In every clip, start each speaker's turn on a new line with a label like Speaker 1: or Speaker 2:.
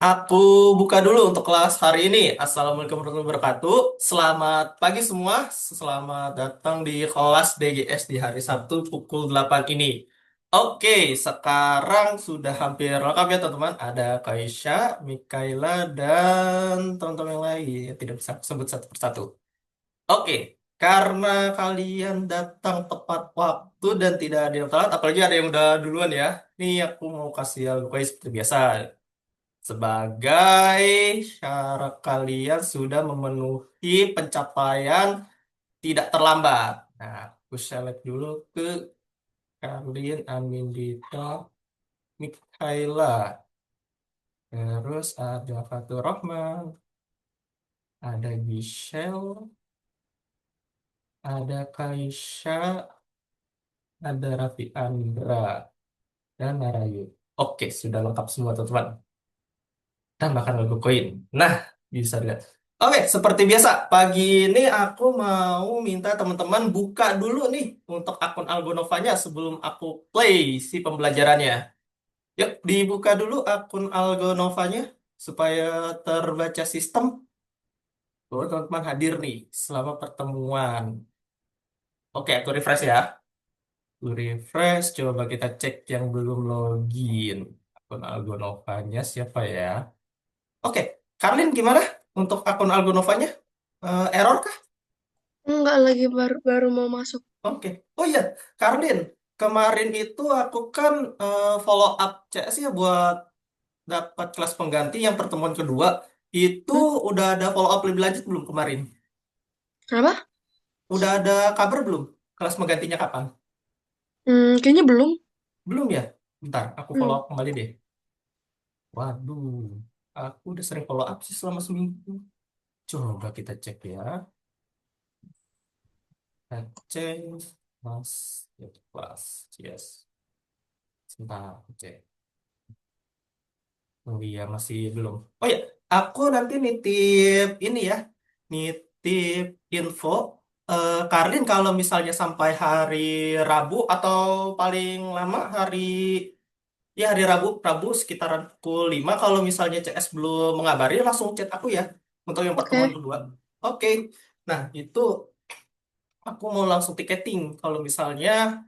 Speaker 1: Aku buka dulu untuk kelas hari ini. Assalamualaikum warahmatullahi wabarakatuh. Selamat pagi semua. Selamat datang di kelas DGS di hari Sabtu pukul 8 ini. Oke, sekarang sudah hampir lengkap ya teman-teman. Ada Kaisha, Mikaela, dan teman-teman yang lain. Tidak bisa aku sebut satu persatu. Oke, karena kalian datang tepat waktu dan tidak ada yang telat, apalagi ada yang udah duluan ya. Nih aku mau kasih advice seperti biasa. Sebagai syarat kalian sudah memenuhi pencapaian tidak terlambat. Nah, aku select dulu ke Karlin, Anindita, Mikaela. Terus ada Fatur Rahman, ada Giselle, ada Kaisha, ada Raffi Andra, dan Narayu. Oke, sudah lengkap semua teman-teman. Tambahkan logo koin. Nah, bisa dilihat. Oke, seperti biasa, pagi ini aku mau minta teman-teman buka dulu nih untuk akun Algonovanya sebelum aku play si pembelajarannya. Yuk, dibuka dulu akun Algonovanya supaya terbaca sistem. Oh, teman-teman hadir nih selama pertemuan. Oke, aku refresh ya. Aku refresh, coba kita cek yang belum login. Akun Algonovanya siapa ya? Oke, Karlin gimana untuk akun Algonovanya? Error kah?
Speaker 2: Enggak lagi baru mau masuk.
Speaker 1: Oke. Oh iya, Karlin, kemarin itu aku kan follow up CS ya buat dapat kelas pengganti yang pertemuan kedua. Itu
Speaker 2: Hmm?
Speaker 1: udah ada follow up lebih lanjut belum kemarin?
Speaker 2: Kenapa?
Speaker 1: Udah ada kabar belum? Kelas penggantinya kapan?
Speaker 2: Kayaknya belum.
Speaker 1: Belum ya? Bentar, aku follow
Speaker 2: Hmm.
Speaker 1: up kembali deh. Waduh, aku udah sering follow up sih selama seminggu. Coba kita cek ya. Kita cek. Mas, ya, kelas. Yes. Sebentar, aku cek. Oh iya, masih belum. Oh ya, aku nanti nitip ini ya, nitip info. Karlin kalau misalnya sampai hari Rabu atau paling lama hari Rabu sekitaran pukul 5, kalau misalnya CS belum mengabari, langsung chat aku ya untuk yang pertemuan
Speaker 2: Oke.
Speaker 1: kedua. Oke, nah itu aku mau langsung tiketing. Kalau misalnya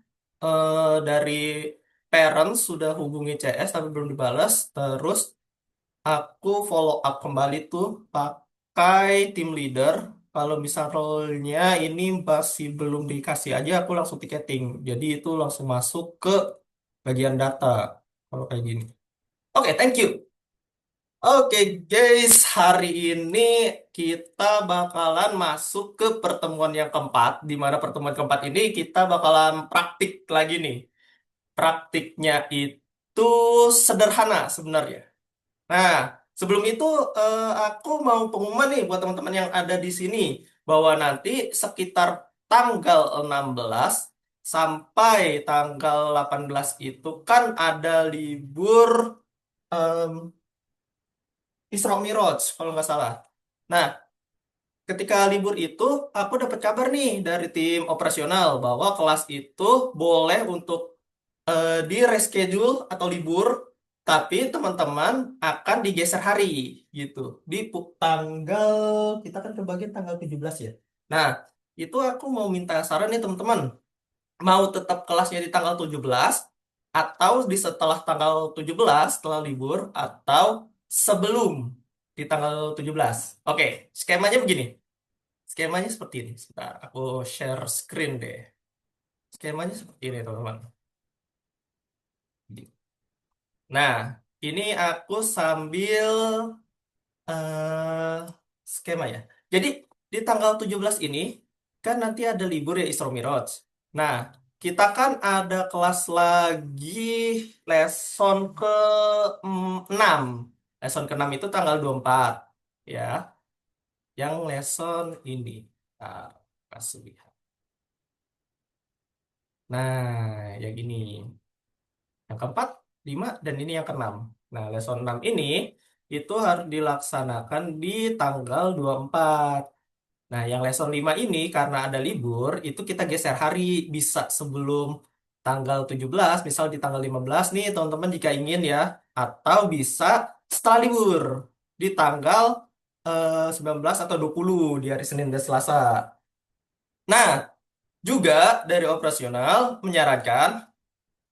Speaker 1: dari parents sudah hubungi CS tapi belum dibalas, terus aku follow up kembali tuh pakai tim leader. Kalau misal role-nya ini masih belum dikasih aja, aku langsung tiketing. Jadi itu langsung masuk ke bagian data. Kalau kayak gini. Oke, thank you. Oke, guys, hari ini kita bakalan masuk ke pertemuan yang keempat. Di mana pertemuan keempat ini kita bakalan praktik lagi nih. Praktiknya itu sederhana sebenarnya. Nah, sebelum itu aku mau pengumuman nih buat teman-teman yang ada di sini bahwa nanti sekitar tanggal 16 sampai tanggal 18 itu kan ada libur em, Isra Miraj kalau nggak salah. Nah, ketika libur itu aku dapat kabar nih dari tim operasional bahwa kelas itu boleh untuk di reschedule atau libur, tapi teman-teman akan digeser hari gitu. Di tanggal kita kan kebagian tanggal 17 ya. Nah, itu aku mau minta saran nih teman-teman. Mau tetap kelasnya di tanggal 17 atau di setelah tanggal 17 setelah libur atau sebelum di tanggal 17. Oke, skemanya begini. Skemanya seperti ini. Sebentar, aku share screen deh. Skemanya seperti ini, teman-teman. Nah, ini aku sambil eh skema ya. Jadi di tanggal 17 ini kan nanti ada libur ya Isra Miraj. Nah, kita kan ada kelas lagi lesson ke 6. Lesson ke-6 itu tanggal 24 ya. Yang lesson ini. Nah, kasih lihat. Nah, yang ini. Yang keempat, 5, dan ini yang keenam. Nah, lesson 6 ini itu harus dilaksanakan di tanggal 24. Nah, yang lesson 5 ini karena ada libur, itu kita geser hari bisa sebelum tanggal 17, misal di tanggal 15 nih teman-teman jika ingin ya, atau bisa setelah libur di tanggal 19 atau 20 di hari Senin dan Selasa. Nah, juga dari operasional menyarankan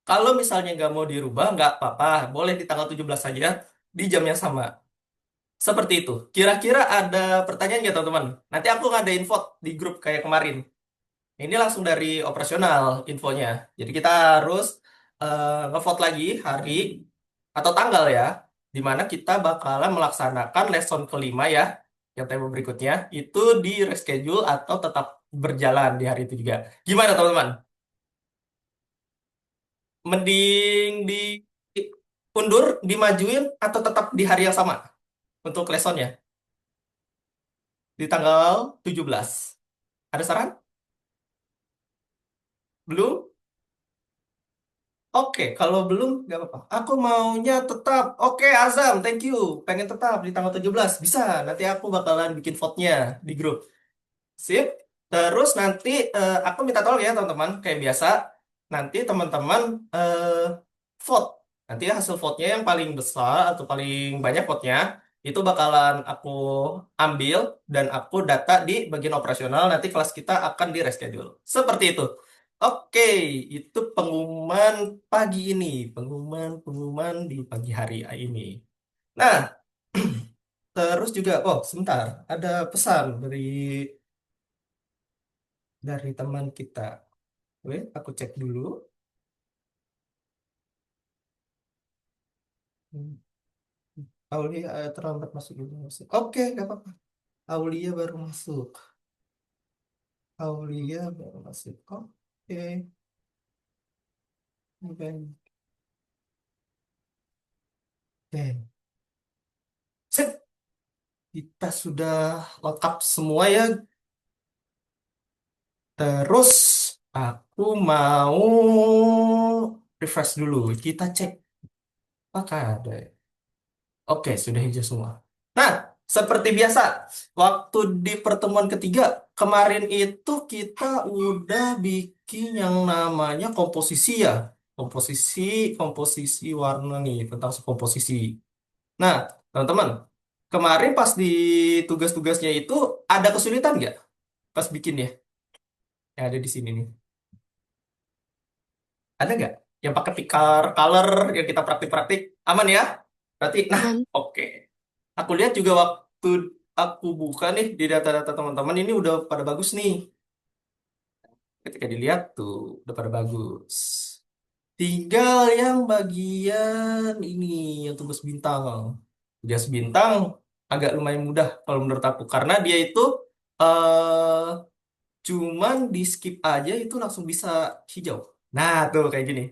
Speaker 1: kalau misalnya nggak mau dirubah nggak apa-apa, boleh di tanggal 17 saja di jam yang sama. Seperti itu. Kira-kira ada pertanyaan nggak teman-teman? Nanti aku ngadain vote di grup kayak kemarin. Ini langsung dari operasional infonya. Jadi kita harus ngevote lagi hari atau tanggal ya, di mana kita bakalan melaksanakan lesson kelima ya, yang tema berikutnya itu di reschedule atau tetap berjalan di hari itu juga. Gimana teman-teman? Mending diundur, dimajuin, atau tetap di hari yang sama untuk lessonnya di tanggal 17? Ada saran? Belum? Oke, kalau belum, nggak apa-apa. Aku maunya tetap. Oke, Azam, thank you. Pengen tetap di tanggal 17. Bisa, nanti aku bakalan bikin vote-nya di grup. Sip. Terus nanti aku minta tolong ya teman-teman, kayak biasa. Nanti teman-teman vote. Nanti hasil vote-nya yang paling besar atau paling banyak vote-nya, itu bakalan aku ambil dan aku data di bagian operasional. Nanti kelas kita akan di reschedule. Seperti itu. Oke, itu pengumuman pagi ini. Pengumuman di pagi hari ini. Nah, terus juga, oh sebentar, ada pesan dari teman kita. Wait, aku cek dulu. Hmm, Aulia terlambat masuk dulu. Oke, nggak apa-apa. Aulia baru masuk. Aulia baru masuk. Oke, oke. Oke. Sip, kita sudah lengkap semua ya. Terus aku mau refresh dulu. Kita cek apakah ada. Oke, sudah hijau semua. Nah, seperti biasa, waktu di pertemuan ketiga kemarin itu kita udah bikin yang namanya komposisi ya. Komposisi, komposisi warna nih, tentang komposisi. Nah, teman-teman, kemarin pas di tugas-tugasnya itu ada kesulitan nggak pas bikinnya? Yang ada di sini nih. Ada nggak? Yang pakai picker color yang kita praktik-praktik aman ya? Berarti, nah,
Speaker 2: Aman.
Speaker 1: oke. Aku lihat juga waktu aku buka nih di data-data teman-teman ini udah pada bagus nih. Ketika dilihat tuh udah pada bagus. Tinggal yang bagian ini yang tugas bintang. Tugas bintang agak lumayan mudah kalau menurut aku karena dia itu eh cuman di skip aja itu langsung bisa hijau. Nah, tuh kayak gini.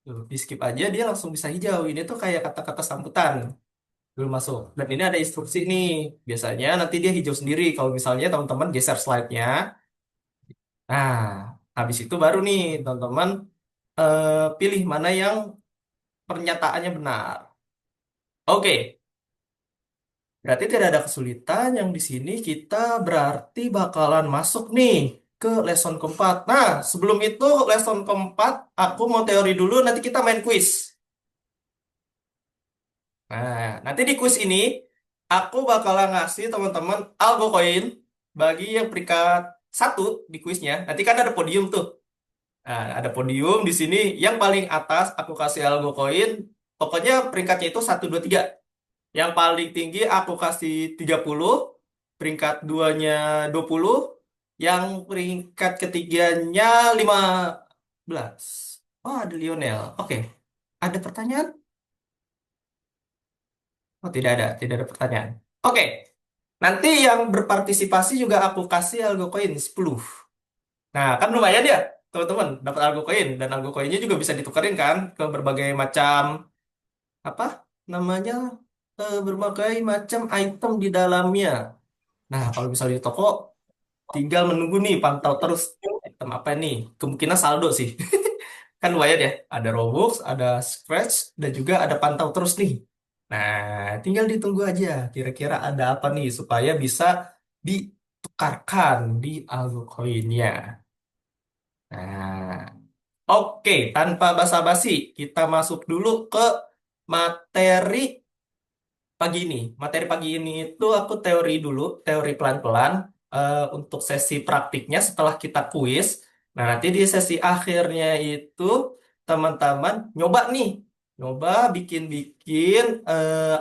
Speaker 1: Tuh, di skip aja dia langsung bisa hijau. Ini tuh kayak kata-kata sambutan. Belum masuk. Dan ini ada instruksi nih. Biasanya nanti dia hijau sendiri kalau misalnya teman-teman geser slide-nya. Nah, habis itu baru nih teman-teman pilih mana yang pernyataannya benar. Oke, berarti tidak ada kesulitan yang di sini kita berarti bakalan masuk nih ke lesson keempat. Nah, sebelum itu lesson keempat aku mau teori dulu nanti kita main quiz. Nah, nanti di quiz ini aku bakalan ngasih teman-teman algo koin bagi yang peringkat satu di quiznya. Nanti kan ada podium tuh. Nah, ada podium di sini. Yang paling atas aku kasih algo koin. Pokoknya peringkatnya itu satu 2 3. Yang paling tinggi aku kasih 30. Peringkat duanya 20. Yang peringkat ketiganya 15. Oh, ada Lionel. Oke. Ada pertanyaan? Oh, tidak ada pertanyaan. Oke, nanti yang berpartisipasi juga aku kasih algo koin 10. Nah, kan lumayan ya, teman-teman, dapat algo koin dan algo koinnya juga bisa ditukarin kan ke berbagai macam apa namanya? Berbagai macam item di dalamnya. Nah, kalau misalnya di toko tinggal menunggu nih, pantau terus item apa nih? Kemungkinan saldo sih. Kan lumayan ya. Ada Robux, ada Scratch, dan juga ada pantau terus nih. Nah, tinggal ditunggu aja. Kira-kira ada apa nih supaya bisa ditukarkan di altcoin-nya. Nah, oke. Tanpa basa-basi, kita masuk dulu ke materi. pagi ini. Materi pagi ini itu aku teori dulu, teori pelan-pelan untuk sesi praktiknya setelah kita kuis. Nah, nanti di sesi akhirnya itu teman-teman nyoba nih, nyoba bikin-bikin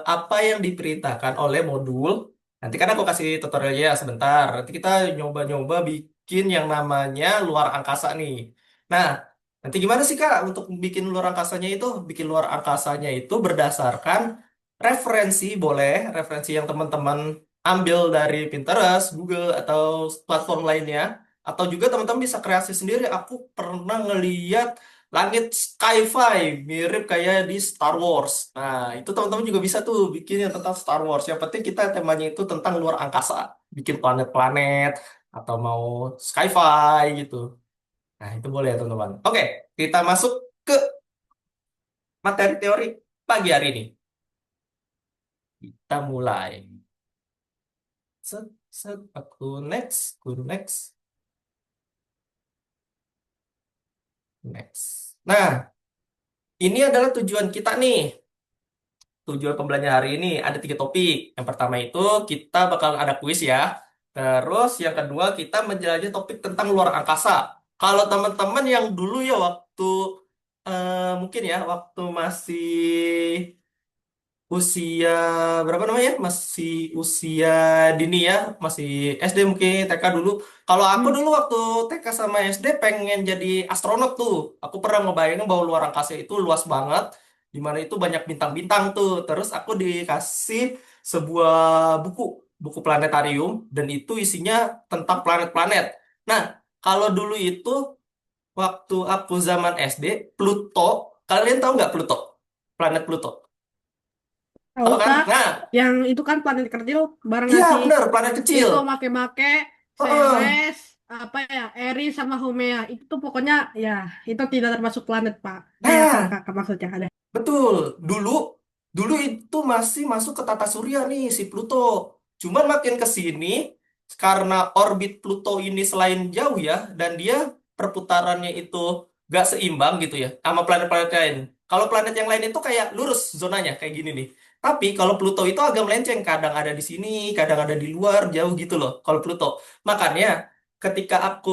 Speaker 1: apa yang diperintahkan oleh modul. Nanti kan aku kasih tutorialnya sebentar. Nanti kita nyoba-nyoba bikin yang namanya luar angkasa nih. Nah, nanti gimana sih Kak untuk bikin luar angkasanya itu? Bikin luar angkasanya itu berdasarkan referensi boleh, referensi yang teman-teman ambil dari Pinterest, Google, atau platform lainnya. Atau juga teman-teman bisa kreasi sendiri. Aku pernah ngeliat langit sci-fi, mirip kayak di Star Wars. Nah, itu teman-teman juga bisa tuh bikin yang tentang Star Wars. Yang penting kita temanya itu tentang luar angkasa. Bikin planet-planet, atau mau sci-fi gitu. Nah, itu boleh ya teman-teman. Oke, kita masuk ke materi teori pagi hari ini. Kita mulai. Set, set, aku next, next. Nah, ini adalah tujuan kita nih. Tujuan pembelajaran hari ini ada tiga topik. Yang pertama itu kita bakal ada kuis ya. Terus yang kedua kita menjelajahi topik tentang luar angkasa. Kalau teman-teman yang dulu ya waktu mungkin ya waktu masih usia berapa namanya? Masih usia dini ya, masih SD mungkin TK dulu. Kalau aku
Speaker 3: Hmm.
Speaker 1: dulu waktu TK sama SD pengen jadi astronot tuh. Aku pernah ngebayangin bahwa luar angkasa itu luas banget, di mana itu banyak bintang-bintang tuh. Terus aku dikasih sebuah buku, buku planetarium, dan itu isinya tentang planet-planet. Nah, kalau dulu itu waktu aku zaman SD, Pluto, kalian tahu nggak Pluto? Planet Pluto.
Speaker 3: Tahu
Speaker 1: Tahu kan?
Speaker 3: kak,
Speaker 1: Nah,
Speaker 3: yang itu kan planet kecil bareng
Speaker 1: iya,
Speaker 3: ngasih
Speaker 1: bener, planet kecil.
Speaker 3: itu make-make
Speaker 1: Heeh.
Speaker 3: Ceres apa ya Eris sama Haumea itu tuh pokoknya ya itu tidak termasuk planet pak. Saya tahu
Speaker 1: Nah,
Speaker 3: kakak maksudnya ada.
Speaker 1: betul. Dulu, dulu itu masih masuk ke tata surya nih si Pluto. Cuman makin ke sini, karena orbit Pluto ini selain jauh ya, dan dia perputarannya itu gak seimbang gitu ya, sama planet-planet lain. Kalau planet yang lain itu kayak lurus zonanya, kayak gini nih. Tapi kalau Pluto itu agak melenceng, kadang ada di sini, kadang ada di luar, jauh gitu loh. Kalau Pluto. Makanya ketika aku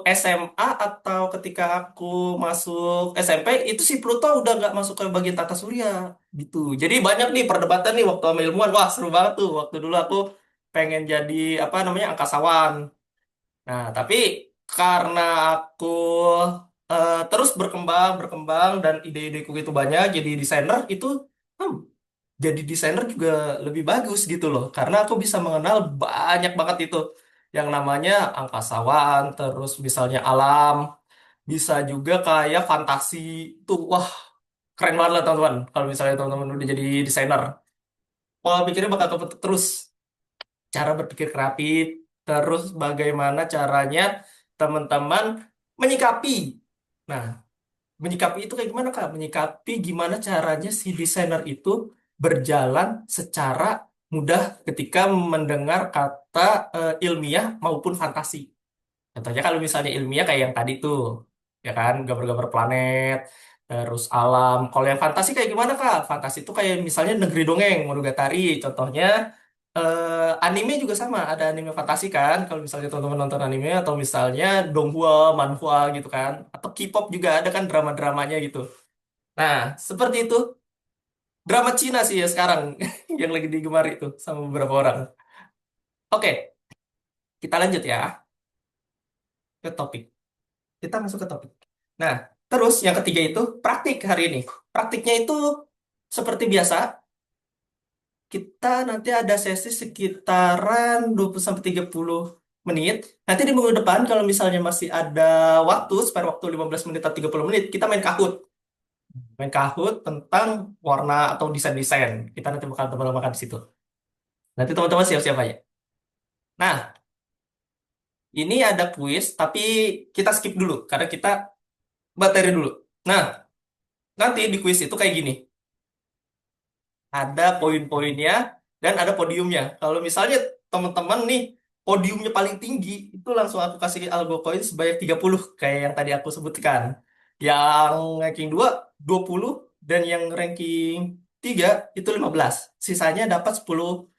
Speaker 1: SMA atau ketika aku masuk SMP itu si Pluto udah nggak masuk ke bagian tata surya gitu. Jadi banyak nih perdebatan nih waktu sama ilmuwan. Wah seru banget tuh. Waktu dulu aku pengen jadi apa namanya angkasawan. Nah tapi karena aku terus berkembang berkembang dan ide-ideku itu banyak jadi desainer itu hmm, jadi desainer juga lebih bagus gitu loh karena aku bisa mengenal banyak banget itu yang namanya angkasawan terus misalnya alam bisa juga kayak fantasi tuh wah keren banget lah teman-teman kalau misalnya teman-teman udah jadi desainer pola pikirnya bakal kebentuk terus cara berpikir kreatif terus bagaimana caranya teman-teman menyikapi nah menyikapi itu kayak gimana Kak? Menyikapi gimana caranya si desainer itu berjalan secara mudah ketika mendengar kata ilmiah maupun fantasi. Contohnya kalau misalnya ilmiah kayak yang tadi tuh, ya kan, gambar-gambar planet, terus alam. Kalau yang fantasi kayak gimana Kak? Fantasi itu kayak misalnya Negeri Dongeng, Monogatari. Contohnya anime juga sama, ada anime fantasi kan. Kalau misalnya teman-teman nonton anime atau misalnya donghua, manhwa gitu kan. Atau K-pop juga ada kan drama-dramanya gitu. Nah, seperti itu. Drama Cina sih ya sekarang yang lagi digemari itu sama beberapa orang. Oke, kita lanjut ya ke topik. Kita masuk ke topik. Nah, terus yang ketiga itu praktik hari ini. Praktiknya itu seperti biasa, kita nanti ada sesi sekitaran 20 sampai 30 menit. Nanti di minggu depan kalau misalnya masih ada waktu, spare waktu 15 menit atau 30 menit, kita main Kahoot. Main Kahoot tentang warna atau desain-desain. Kita nanti bakal teman-teman di situ. Nanti teman-teman siap-siap aja. Nah, ini ada kuis, tapi kita skip dulu karena kita materi dulu. Nah, nanti di kuis itu kayak gini. Ada poin-poinnya dan ada podiumnya. Kalau misalnya teman-teman nih podiumnya paling tinggi, itu langsung aku kasih algo koin sebanyak 30 kayak yang tadi aku sebutkan. Yang ranking 2 20 dan yang ranking 3 itu 15. Sisanya dapat 10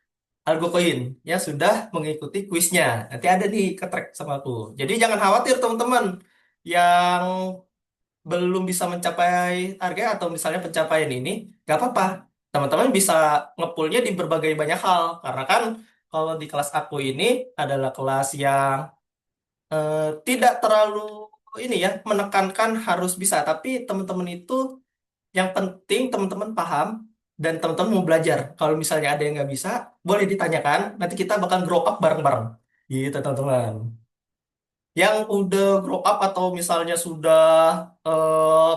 Speaker 1: algo koin yang sudah mengikuti kuisnya. Nanti ada nih ke-track sama aku. Jadi jangan khawatir teman-teman yang belum bisa mencapai target atau misalnya pencapaian ini, gak apa-apa. Teman-teman bisa ngepullnya di berbagai banyak hal. Karena kan kalau di kelas aku ini adalah kelas yang eh, tidak terlalu ini ya, menekankan harus bisa. Tapi teman-teman itu yang penting teman-teman paham dan teman-teman mau belajar. Kalau misalnya ada yang nggak bisa, boleh ditanyakan. Nanti kita bakal grow up bareng-bareng. Gitu teman-teman. Yang udah grow up atau misalnya sudah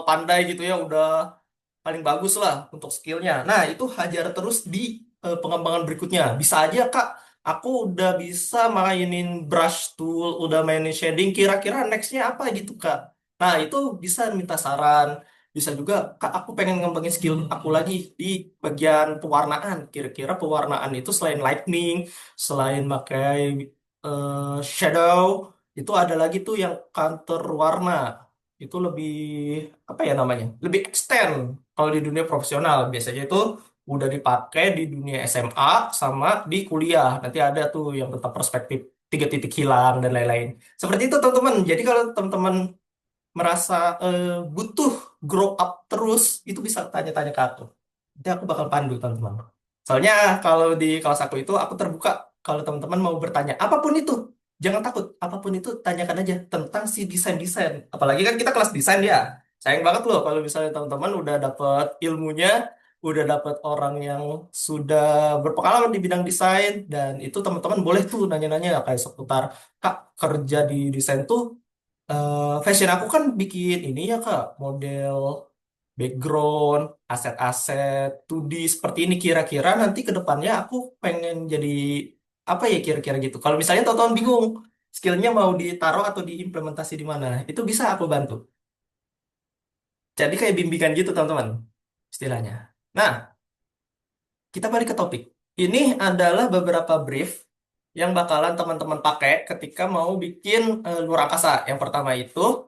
Speaker 1: pandai gitu ya, udah paling bagus lah untuk skillnya. Nah, itu hajar terus di pengembangan berikutnya. Bisa aja, Kak, aku udah bisa mainin brush tool, udah mainin shading, kira-kira nextnya apa gitu, Kak. Nah, itu bisa minta saran. Bisa juga, Kak, aku pengen ngembangin skill aku lagi di bagian pewarnaan. Kira-kira pewarnaan itu selain lightning, selain pakai shadow, itu ada lagi tuh yang counter warna. Itu lebih apa ya namanya? Lebih extend kalau di dunia profesional. Biasanya itu udah dipakai di dunia SMA sama di kuliah. Nanti ada tuh yang tentang perspektif 3 titik hilang dan lain-lain. Seperti itu teman-teman. Jadi kalau teman-teman merasa butuh grow up terus, itu bisa tanya-tanya ke aku. Nanti aku bakal pandu teman-teman. Soalnya kalau di kelas aku terbuka kalau teman-teman mau bertanya apapun itu. Jangan takut, apapun itu tanyakan aja tentang si desain-desain. Apalagi kan kita kelas desain ya. Sayang banget loh kalau misalnya teman-teman udah dapet ilmunya, udah dapet orang yang sudah berpengalaman di bidang desain, dan itu teman-teman boleh tuh nanya-nanya kayak seputar, Kak, kerja di desain tuh fashion aku kan bikin ini ya Kak, model background, aset-aset 2D seperti ini kira-kira nanti ke depannya aku pengen jadi apa ya kira-kira gitu. Kalau misalnya teman-teman bingung skillnya mau ditaruh atau diimplementasi di mana, itu bisa aku bantu. Jadi kayak bimbingan gitu teman-teman istilahnya. Nah, kita balik ke topik. Ini adalah beberapa brief yang bakalan teman-teman pakai ketika mau bikin luar angkasa. Yang pertama itu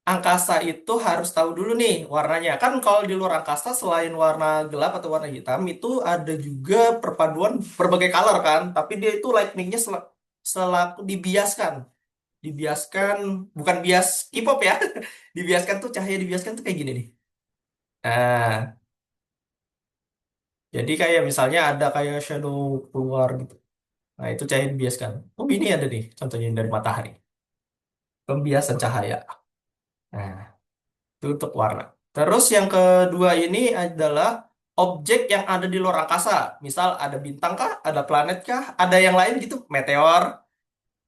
Speaker 1: angkasa itu harus tahu dulu nih warnanya. Kan kalau di luar angkasa selain warna gelap atau warna hitam itu ada juga perpaduan berbagai color kan. Tapi dia itu lightningnya selaku dibiaskan. Dibiaskan, bukan bias K-pop ya. Dibiaskan tuh cahaya dibiaskan tuh kayak gini nih. Nah, jadi kayak misalnya ada kayak shadow keluar gitu. Nah, itu cahaya dibiaskan. Oh, ini ada nih contohnya dari matahari. Pembiasan cahaya. Nah, itu untuk warna. Terus yang kedua ini adalah objek yang ada di luar angkasa. Misal ada bintang kah, ada planet kah, ada yang lain gitu, meteor.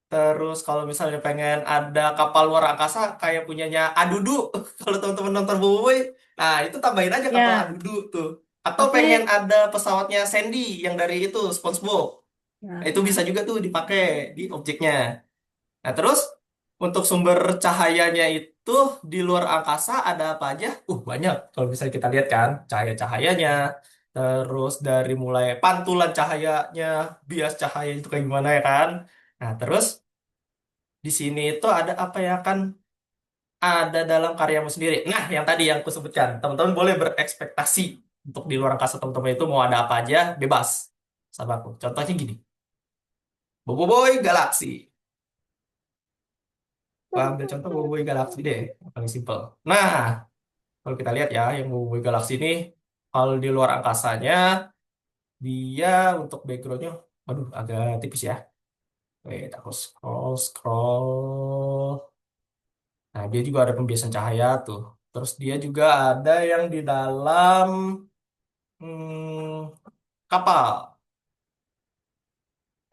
Speaker 1: Terus kalau misalnya pengen ada kapal luar angkasa kayak punyanya Adudu, kalau teman-teman nonton Boboiboy, nah itu tambahin aja kapal
Speaker 3: Ya,
Speaker 1: Adudu tuh. Atau pengen
Speaker 3: tapi
Speaker 1: ada pesawatnya Sandy yang dari itu SpongeBob. Nah,
Speaker 3: ya.
Speaker 1: itu bisa juga tuh dipakai di objeknya. Nah, terus untuk sumber cahayanya itu di luar angkasa ada apa aja? Banyak. Kalau misalnya kita lihat kan, cahaya-cahayanya, terus dari mulai pantulan cahayanya, bias cahaya itu kayak gimana ya kan? Nah, terus di sini itu ada apa ya kan? Ada dalam karyamu sendiri. Nah, yang tadi yang aku sebutkan, teman-teman boleh berekspektasi untuk di luar angkasa teman-teman itu mau ada apa aja, bebas sama aku. Contohnya gini, Boboiboy Galaxy. Gua ambil contoh Boboiboy Galaxy deh, yang paling simpel. Nah, kalau kita lihat ya, yang Boboiboy Galaxy ini, kalau di luar angkasanya, dia untuk backgroundnya, waduh, agak tipis ya. Wait, aku scroll. Nah, dia juga ada pembiasan cahaya tuh. Terus dia juga ada yang di dalam kapal.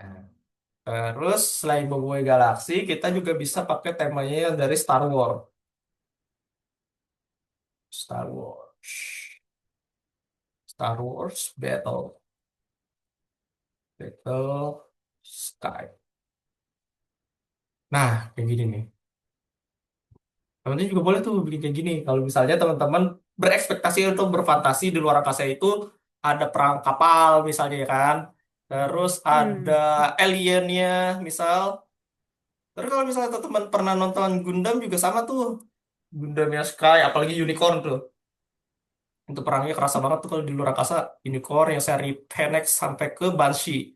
Speaker 1: Nah, terus selain Boboiboy Galaxy, kita juga bisa pakai temanya yang dari Star Wars. Star Wars. Star Wars Battle Sky. Nah, kayak gini nih. Teman-teman juga boleh tuh bikin kayak gini. Kalau misalnya teman-teman berekspektasi untuk berfantasi di luar angkasa itu ada perang kapal misalnya ya kan. Terus ada
Speaker 3: Hmm.
Speaker 1: aliennya misal. Terus kalau misalnya teman-teman pernah nonton Gundam juga sama tuh. Gundamnya Sky, apalagi Unicorn tuh. Itu perangnya kerasa banget tuh kalau di luar angkasa, unicorn yang seri Phoenix sampai ke Banshee.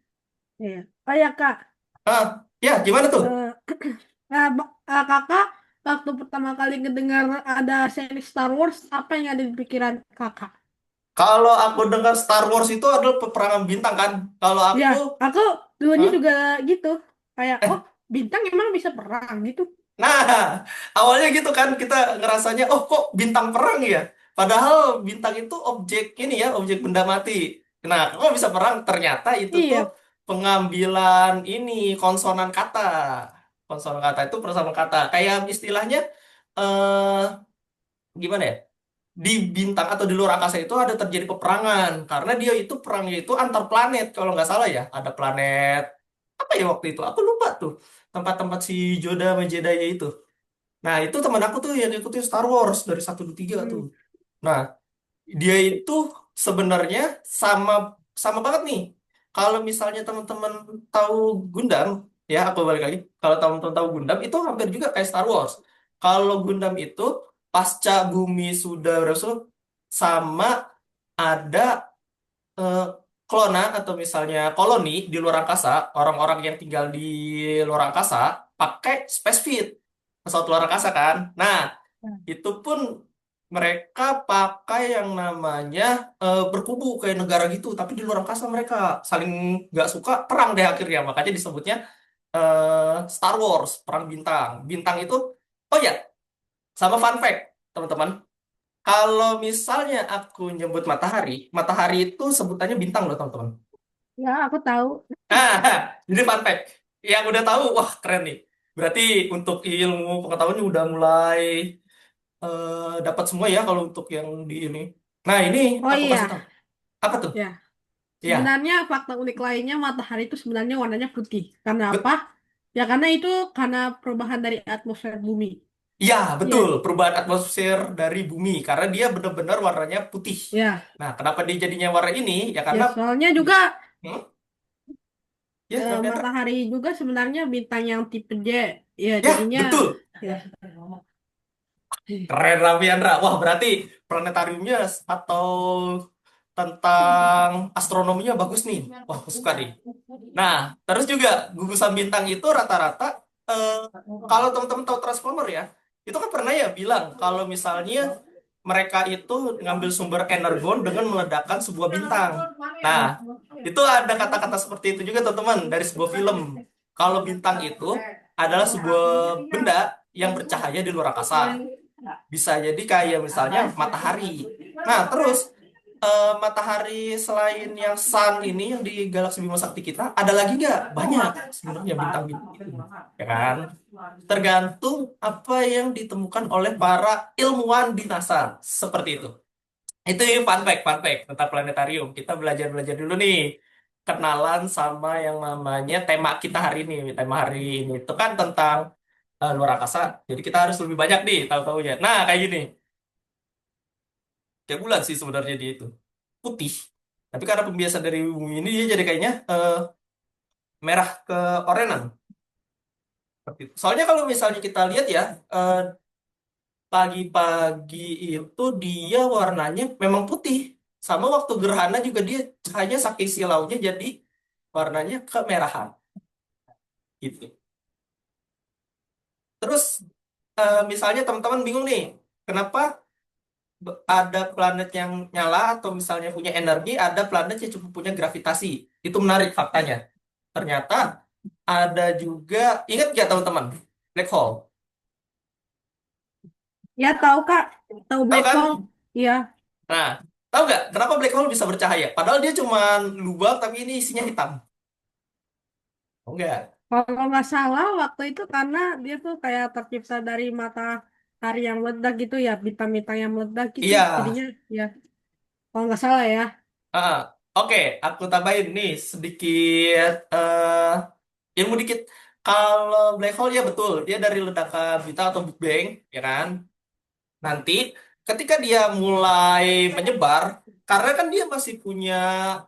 Speaker 3: Iya. Oh ya Kak,
Speaker 1: Ah, ya gimana tuh?
Speaker 3: eh, Kakak waktu pertama kali ngedengar ada seri Star Wars, apa yang ada di pikiran Kakak?
Speaker 1: Kalau aku dengar Star Wars itu adalah peperangan bintang kan. Kalau
Speaker 3: Ya,
Speaker 1: aku,
Speaker 3: aku dulunya
Speaker 1: Hah?
Speaker 3: juga gitu. Kayak, oh bintang emang bisa perang gitu.
Speaker 1: Nah, awalnya gitu kan kita ngerasanya, oh kok bintang perang ya? Padahal bintang itu objek ini ya, objek benda mati. Nah, kok bisa perang? Ternyata itu tuh
Speaker 3: Iya,
Speaker 1: pengambilan ini konsonan kata. Konsonan kata itu persamaan kata. Kayak istilahnya, eh gimana ya? Di bintang atau di luar angkasa itu ada terjadi peperangan karena dia itu perangnya itu antar planet kalau nggak salah ya. Ada planet apa ya waktu itu? Aku lupa tuh tempat-tempat si Yoda sama Jedi itu. Nah, itu teman aku tuh yang ikutin Star Wars dari 1 2 3 tuh.
Speaker 3: hmm.
Speaker 1: Nah, dia itu sebenarnya sama sama banget nih. Kalau misalnya teman-teman tahu Gundam, ya aku balik lagi. Kalau teman-teman tahu Gundam itu hampir juga kayak Star Wars. Kalau Gundam itu pasca bumi sudah berangsur sama ada eh, klona atau misalnya koloni di luar angkasa, orang-orang yang tinggal di luar angkasa pakai space fit, pesawat luar angkasa kan. Nah, itu pun mereka pakai yang namanya berkubu kayak negara gitu, tapi di luar angkasa mereka saling nggak suka perang deh akhirnya, makanya disebutnya Star Wars, perang bintang. Bintang itu, oh ya, sama fun fact, teman-teman. Kalau misalnya aku nyebut matahari, matahari itu sebutannya bintang loh, teman-teman.
Speaker 3: Ya aku tahu.
Speaker 1: Jadi fun fact. Yang udah tahu, wah keren nih. Berarti untuk ilmu pengetahuannya udah mulai dapat semua ya kalau untuk yang di ini. Nah, ini
Speaker 3: Oh
Speaker 1: aku kasih
Speaker 3: iya,
Speaker 1: tahu. Apa tuh?
Speaker 3: ya.
Speaker 1: Iya,
Speaker 3: Sebenarnya fakta unik lainnya matahari itu sebenarnya warnanya putih. Karena apa?
Speaker 1: bet
Speaker 3: Ya karena itu karena perubahan dari atmosfer bumi.
Speaker 1: iya, betul.
Speaker 3: Iya,
Speaker 1: Perubahan atmosfer dari bumi karena dia benar-benar warnanya putih.
Speaker 3: ya,
Speaker 1: Nah, kenapa dia jadinya warna ini? Ya
Speaker 3: ya.
Speaker 1: karena
Speaker 3: Soalnya juga
Speaker 1: hmm? Ya, kenapa Kendra?
Speaker 3: matahari juga sebenarnya bintang yang tipe J. Ya
Speaker 1: Ya,
Speaker 3: jadinya
Speaker 1: betul.
Speaker 3: ya.
Speaker 1: Keren Raffi Andra. Wah, berarti planetariumnya atau tentang astronominya bagus nih. Wah, aku suka nih. Nah, terus juga gugusan bintang itu rata-rata eh, kalau teman-teman tahu Transformer ya, itu kan pernah ya bilang kalau misalnya mereka itu ngambil sumber energon dengan meledakkan sebuah bintang. Nah, itu ada kata-kata seperti itu juga teman-teman dari sebuah film. Kalau bintang itu adalah sebuah benda yang bercahaya di luar angkasa. Bisa jadi kayak misalnya matahari. Nah, terus matahari selain yang sun ini yang di galaksi Bima Sakti kita, ada lagi nggak? Banyak sebenarnya bintang-bintang itu. Ya kan? Tergantung apa yang ditemukan oleh para ilmuwan di NASA. Seperti itu. Itu yang fun fact tentang planetarium. Kita belajar-belajar dulu nih. Kenalan sama yang namanya tema kita hari ini. Tema hari ini itu kan tentang luar angkasa. Jadi kita harus lebih banyak nih tahu-tahunya. Nah, kayak gini. Kayak bulan sih sebenarnya dia itu. Putih. Tapi karena pembiasan dari bumi ini dia jadi kayaknya merah ke orenan. Seperti itu. Soalnya kalau misalnya kita lihat ya, eh, pagi-pagi itu dia warnanya memang putih. Sama waktu gerhana juga dia cahaya saking silaunya jadi warnanya kemerahan gitu. Terus misalnya teman-teman bingung nih, kenapa ada planet yang nyala atau misalnya punya energi, ada planet yang cuma punya gravitasi. Itu menarik faktanya. Ternyata ada juga, ingat nggak teman-teman, black hole.
Speaker 3: Ya tahu Kak, tahu
Speaker 1: Tahu
Speaker 3: black
Speaker 1: kan?
Speaker 3: hole. Iya.
Speaker 1: Nah, tahu nggak kenapa black hole bisa bercahaya? Padahal dia cuma lubang tapi ini isinya hitam. Oh enggak?
Speaker 3: Kalau nggak salah waktu itu karena dia tuh kayak tercipta dari matahari yang meledak gitu ya, bintang-bintang yang meledak gitu.
Speaker 1: Iya.
Speaker 3: Jadinya ya, kalau nggak salah ya.
Speaker 1: Ah, oke, aku tambahin nih sedikit ilmu dikit. Kalau black hole ya betul, dia dari ledakan bintang atau Big Bang, ya kan? Nanti ketika dia mulai menyebar, karena kan dia masih punya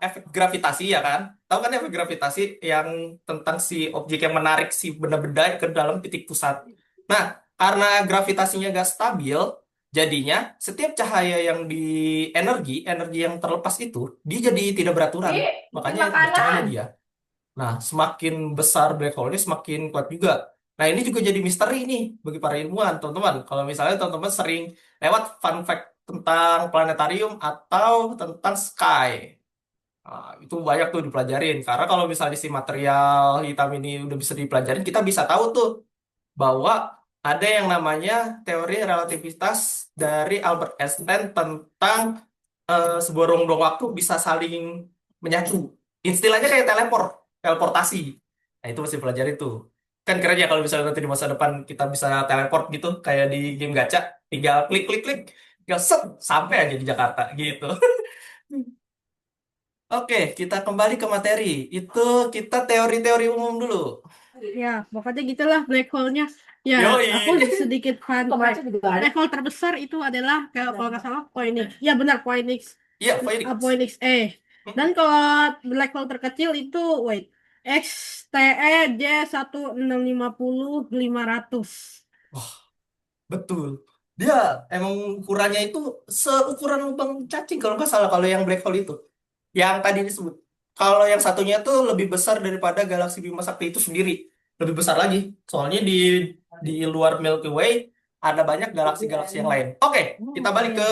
Speaker 1: efek gravitasi ya kan? Tahu kan efek gravitasi yang tentang si objek yang menarik si benda-benda ke dalam titik pusat. Nah, karena gravitasinya gak stabil, Jadinya setiap cahaya yang di energi yang terlepas itu dia jadi tidak beraturan. Makanya bercahaya dia. Nah, semakin besar black hole ini semakin kuat juga. Nah, ini juga jadi misteri nih bagi para ilmuwan, teman-teman. Kalau misalnya teman-teman sering lewat fun fact tentang planetarium atau tentang sky. Nah, itu banyak tuh dipelajarin. Karena kalau misalnya si material hitam ini udah bisa dipelajarin, kita bisa tahu tuh bahwa ada yang namanya teori relativitas dari Albert Einstein tentang sebuah ruang waktu bisa saling menyatu. Istilahnya kayak teleportasi. Nah, itu mesti pelajari tuh. Kan keren ya kalau misalnya nanti di masa depan kita bisa teleport gitu, kayak di game gacha, tinggal klik klik klik, tinggal set sampai aja di Jakarta gitu. Oke, kita kembali ke materi. Itu kita teori-teori umum dulu.
Speaker 3: Ya, pokoknya gitulah black hole-nya. Ya, aku
Speaker 1: Yoi.
Speaker 3: sedikit fun fact. Black hole terbesar itu adalah kalau nggak salah Phoenix. Ya benar Phoenix.
Speaker 1: Iya, Phoenix.
Speaker 3: Phoenix E. Dan kalau black hole terkecil itu wait XTE J1650500.
Speaker 1: Betul. Dia emang ukurannya itu seukuran lubang cacing kalau nggak salah kalau yang black hole itu. Yang tadi disebut. Kalau yang satunya tuh lebih besar daripada galaksi Bima Sakti itu sendiri. Lebih besar lagi. Soalnya di luar Milky Way ada banyak galaksi-galaksi yang lain. Oke, kita balik ke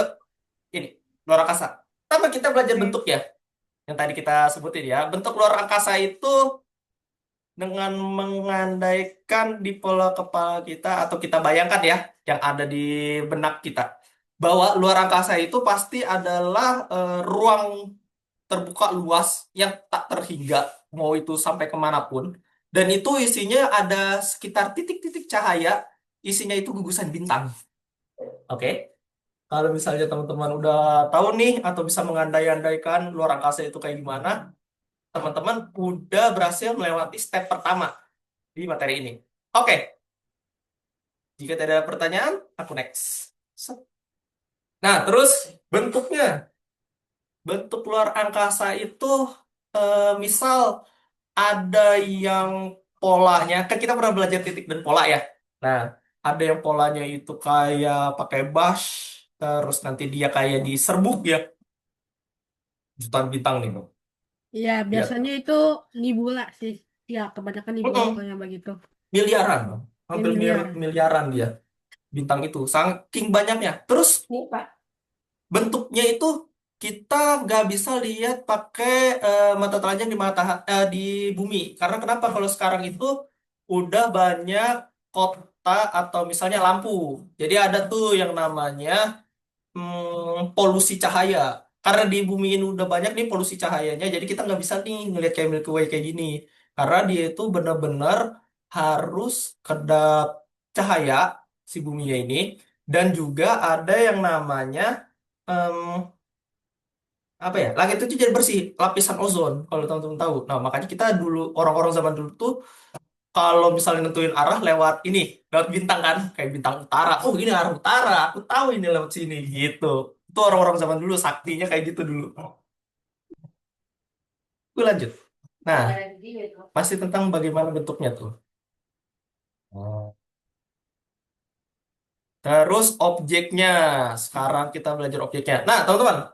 Speaker 1: ini, luar angkasa. Pertama kita belajar
Speaker 3: Oke.
Speaker 1: bentuk ya. Yang tadi kita sebutin ya. Bentuk luar angkasa itu dengan mengandaikan di pola kepala kita atau kita bayangkan ya yang ada di benak kita bahwa luar angkasa itu pasti adalah ruang terbuka luas yang tak terhingga mau itu sampai kemanapun dan itu isinya ada sekitar titik-titik cahaya isinya itu gugusan bintang. Oke, kalau misalnya teman-teman udah tahu nih atau bisa mengandai-andaikan luar angkasa itu kayak gimana, teman-teman udah berhasil melewati step pertama di materi ini. Oke, jika tidak ada pertanyaan, aku next. Set. Nah, terus bentuknya. Bentuk luar angkasa itu misal ada yang polanya, kan kita pernah belajar titik dan pola ya. Nah, ada yang polanya itu kayak pakai brush, terus nanti dia kayak diserbuk ya, jutaan bintang nih. Bro.
Speaker 3: Ya,
Speaker 1: Lihat.
Speaker 3: biasanya itu nibula sih. Ya, kebanyakan nibula kalau
Speaker 1: Mm-mm.
Speaker 3: yang begitu.
Speaker 1: Miliaran, Bro.
Speaker 3: Ya,
Speaker 1: Hampir
Speaker 3: miliar.
Speaker 1: miliaran dia bintang itu, saking banyaknya. Terus bentuknya itu kita nggak bisa lihat pakai mata telanjang di bumi. Karena kenapa? Kalau sekarang itu udah banyak kota atau misalnya lampu. Jadi ada tuh yang namanya polusi cahaya. Karena di bumi ini udah banyak nih polusi cahayanya, jadi kita nggak bisa nih ngelihat kayak Milky Way kayak gini. Karena dia itu benar-benar harus kedap cahaya si buminya ini. Dan juga ada yang namanya em, apa ya? Langit itu jadi bersih, lapisan ozon kalau teman-teman tahu. Nah, makanya kita dulu orang-orang zaman dulu tuh kalau misalnya nentuin arah lewat ini, lewat bintang kan, kayak bintang utara. Oh, ini arah utara, aku tahu ini lewat sini gitu. Itu orang-orang zaman dulu saktinya kayak gitu dulu. Gue lanjut. Nah, masih tentang bagaimana bentuknya tuh. Oh. Terus objeknya. Sekarang kita belajar objeknya. Nah, teman-teman,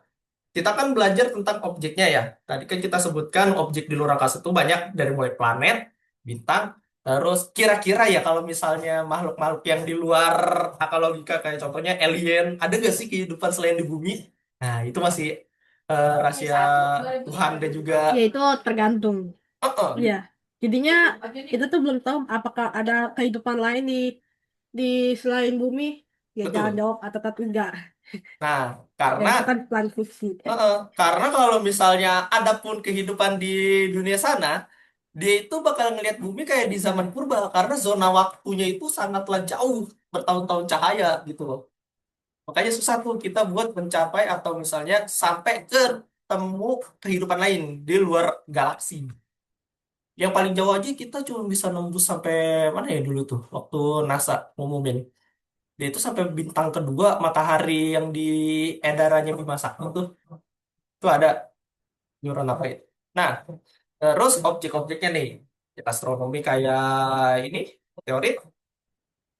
Speaker 1: kita kan belajar tentang objeknya ya. Tadi kan kita sebutkan objek di luar angkasa itu banyak dari mulai planet, bintang, terus kira-kira ya kalau misalnya makhluk-makhluk yang di luar akal logika kayak contohnya alien, ada nggak sih kehidupan selain di bumi? Nah, itu masih rahasia Tuhan dan juga
Speaker 3: Ya, itu tergantung.
Speaker 1: oh,
Speaker 3: Iya. Jadinya kita tuh belum tahu apakah ada kehidupan lain di selain bumi. Ya, jangan
Speaker 1: betul.
Speaker 3: jawab atau tetap enggak.
Speaker 1: Nah,
Speaker 3: Ya,
Speaker 1: karena
Speaker 3: itu kan plan fiksi.
Speaker 1: karena kalau misalnya ada pun kehidupan di dunia sana, dia itu bakal ngelihat bumi kayak di zaman purba karena zona waktunya itu sangatlah jauh bertahun-tahun cahaya gitu loh. Makanya susah tuh kita buat mencapai atau misalnya sampai ke temu kehidupan lain di luar galaksi. Yang paling jauh aja kita cuma bisa nembus sampai mana ya dulu tuh waktu NASA ngumumin. Dia itu sampai bintang kedua matahari yang di edarannya Bima Sakti tuh ada neuron apa itu. Nah, terus objek-objeknya nih, astronomi kayak ini teori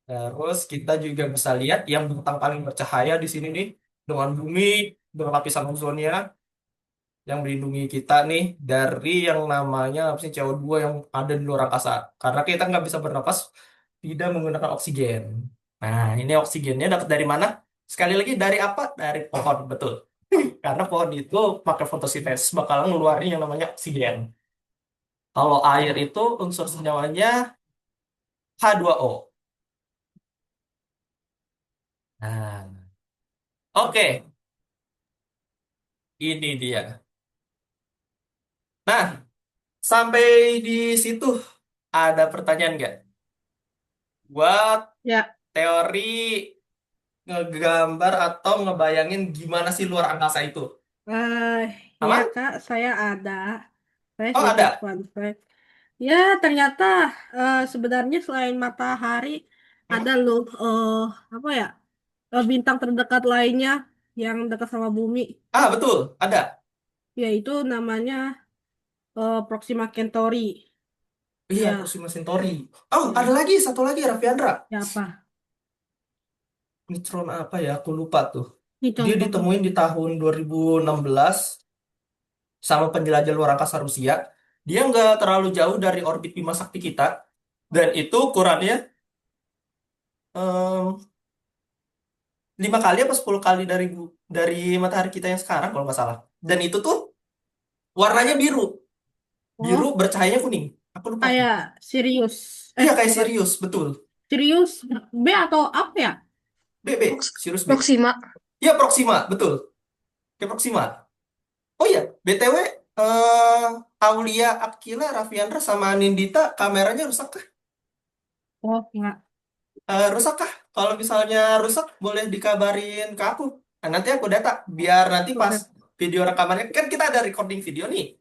Speaker 1: Terus kita juga bisa lihat yang bintang paling bercahaya di sini nih dengan bumi, dengan lapisan ozonnya yang melindungi kita nih dari yang namanya apa sih CO2 yang ada di luar angkasa. Karena kita nggak bisa bernapas tidak menggunakan oksigen. Nah, ini oksigennya dapat dari mana? Sekali lagi dari apa? Dari pohon, betul. Karena pohon itu pakai fotosintesis bakal ngeluarin yang namanya oksigen. Kalau air itu unsur senyawanya H2O. Nah, oke, ini dia. Nah, sampai di situ ada pertanyaan nggak? Buat
Speaker 3: Ya,
Speaker 1: teori ngegambar atau ngebayangin gimana sih luar angkasa itu?
Speaker 3: eh, ya
Speaker 1: Aman?
Speaker 3: Kak, saya ada. Saya
Speaker 1: Oh,
Speaker 3: sedikit
Speaker 1: ada.
Speaker 3: fun fact. Ya, ternyata sebenarnya selain matahari
Speaker 1: Hmm?
Speaker 3: ada loh apa ya bintang terdekat lainnya yang dekat sama bumi,
Speaker 1: Ah, betul, ada.
Speaker 3: yaitu namanya Proxima Centauri.
Speaker 1: Iya,
Speaker 3: Ya,
Speaker 1: Proxima Centauri. Oh, ada
Speaker 3: ya,
Speaker 1: lagi, satu lagi, Raffiandra.
Speaker 3: ya apa?
Speaker 1: Neutron apa ya? Aku lupa tuh.
Speaker 3: Ini
Speaker 1: Dia
Speaker 3: contoh.
Speaker 1: ditemuin di tahun 2016 sama penjelajah luar angkasa Rusia. Dia nggak terlalu jauh dari orbit Bima Sakti kita. Dan itu ukurannya em, 5 kali apa 10 kali dari matahari kita yang sekarang kalau nggak salah. Dan itu tuh warnanya biru. Biru
Speaker 3: Oh,
Speaker 1: bercahayanya kuning. Aku lupa tuh.
Speaker 3: kayak Sirius.
Speaker 1: Iya kayak
Speaker 3: Bukan.
Speaker 1: Sirius, betul.
Speaker 3: Sirius B atau apa ya?
Speaker 1: B, B.
Speaker 2: Prox-
Speaker 1: Sirius B.
Speaker 2: Proxima.
Speaker 1: Iya Proxima, betul. Kayak Proxima. Oh iya, BTW, Aulia Akila, Raffiandra, sama Nindita kameranya rusak kah?
Speaker 3: Oh, enggak.
Speaker 1: Rusak kah? Kalau misalnya rusak, boleh dikabarin ke aku. Nah, nanti aku data, biar nanti pas
Speaker 3: Oke.
Speaker 1: video rekamannya, kan kita ada recording video nih,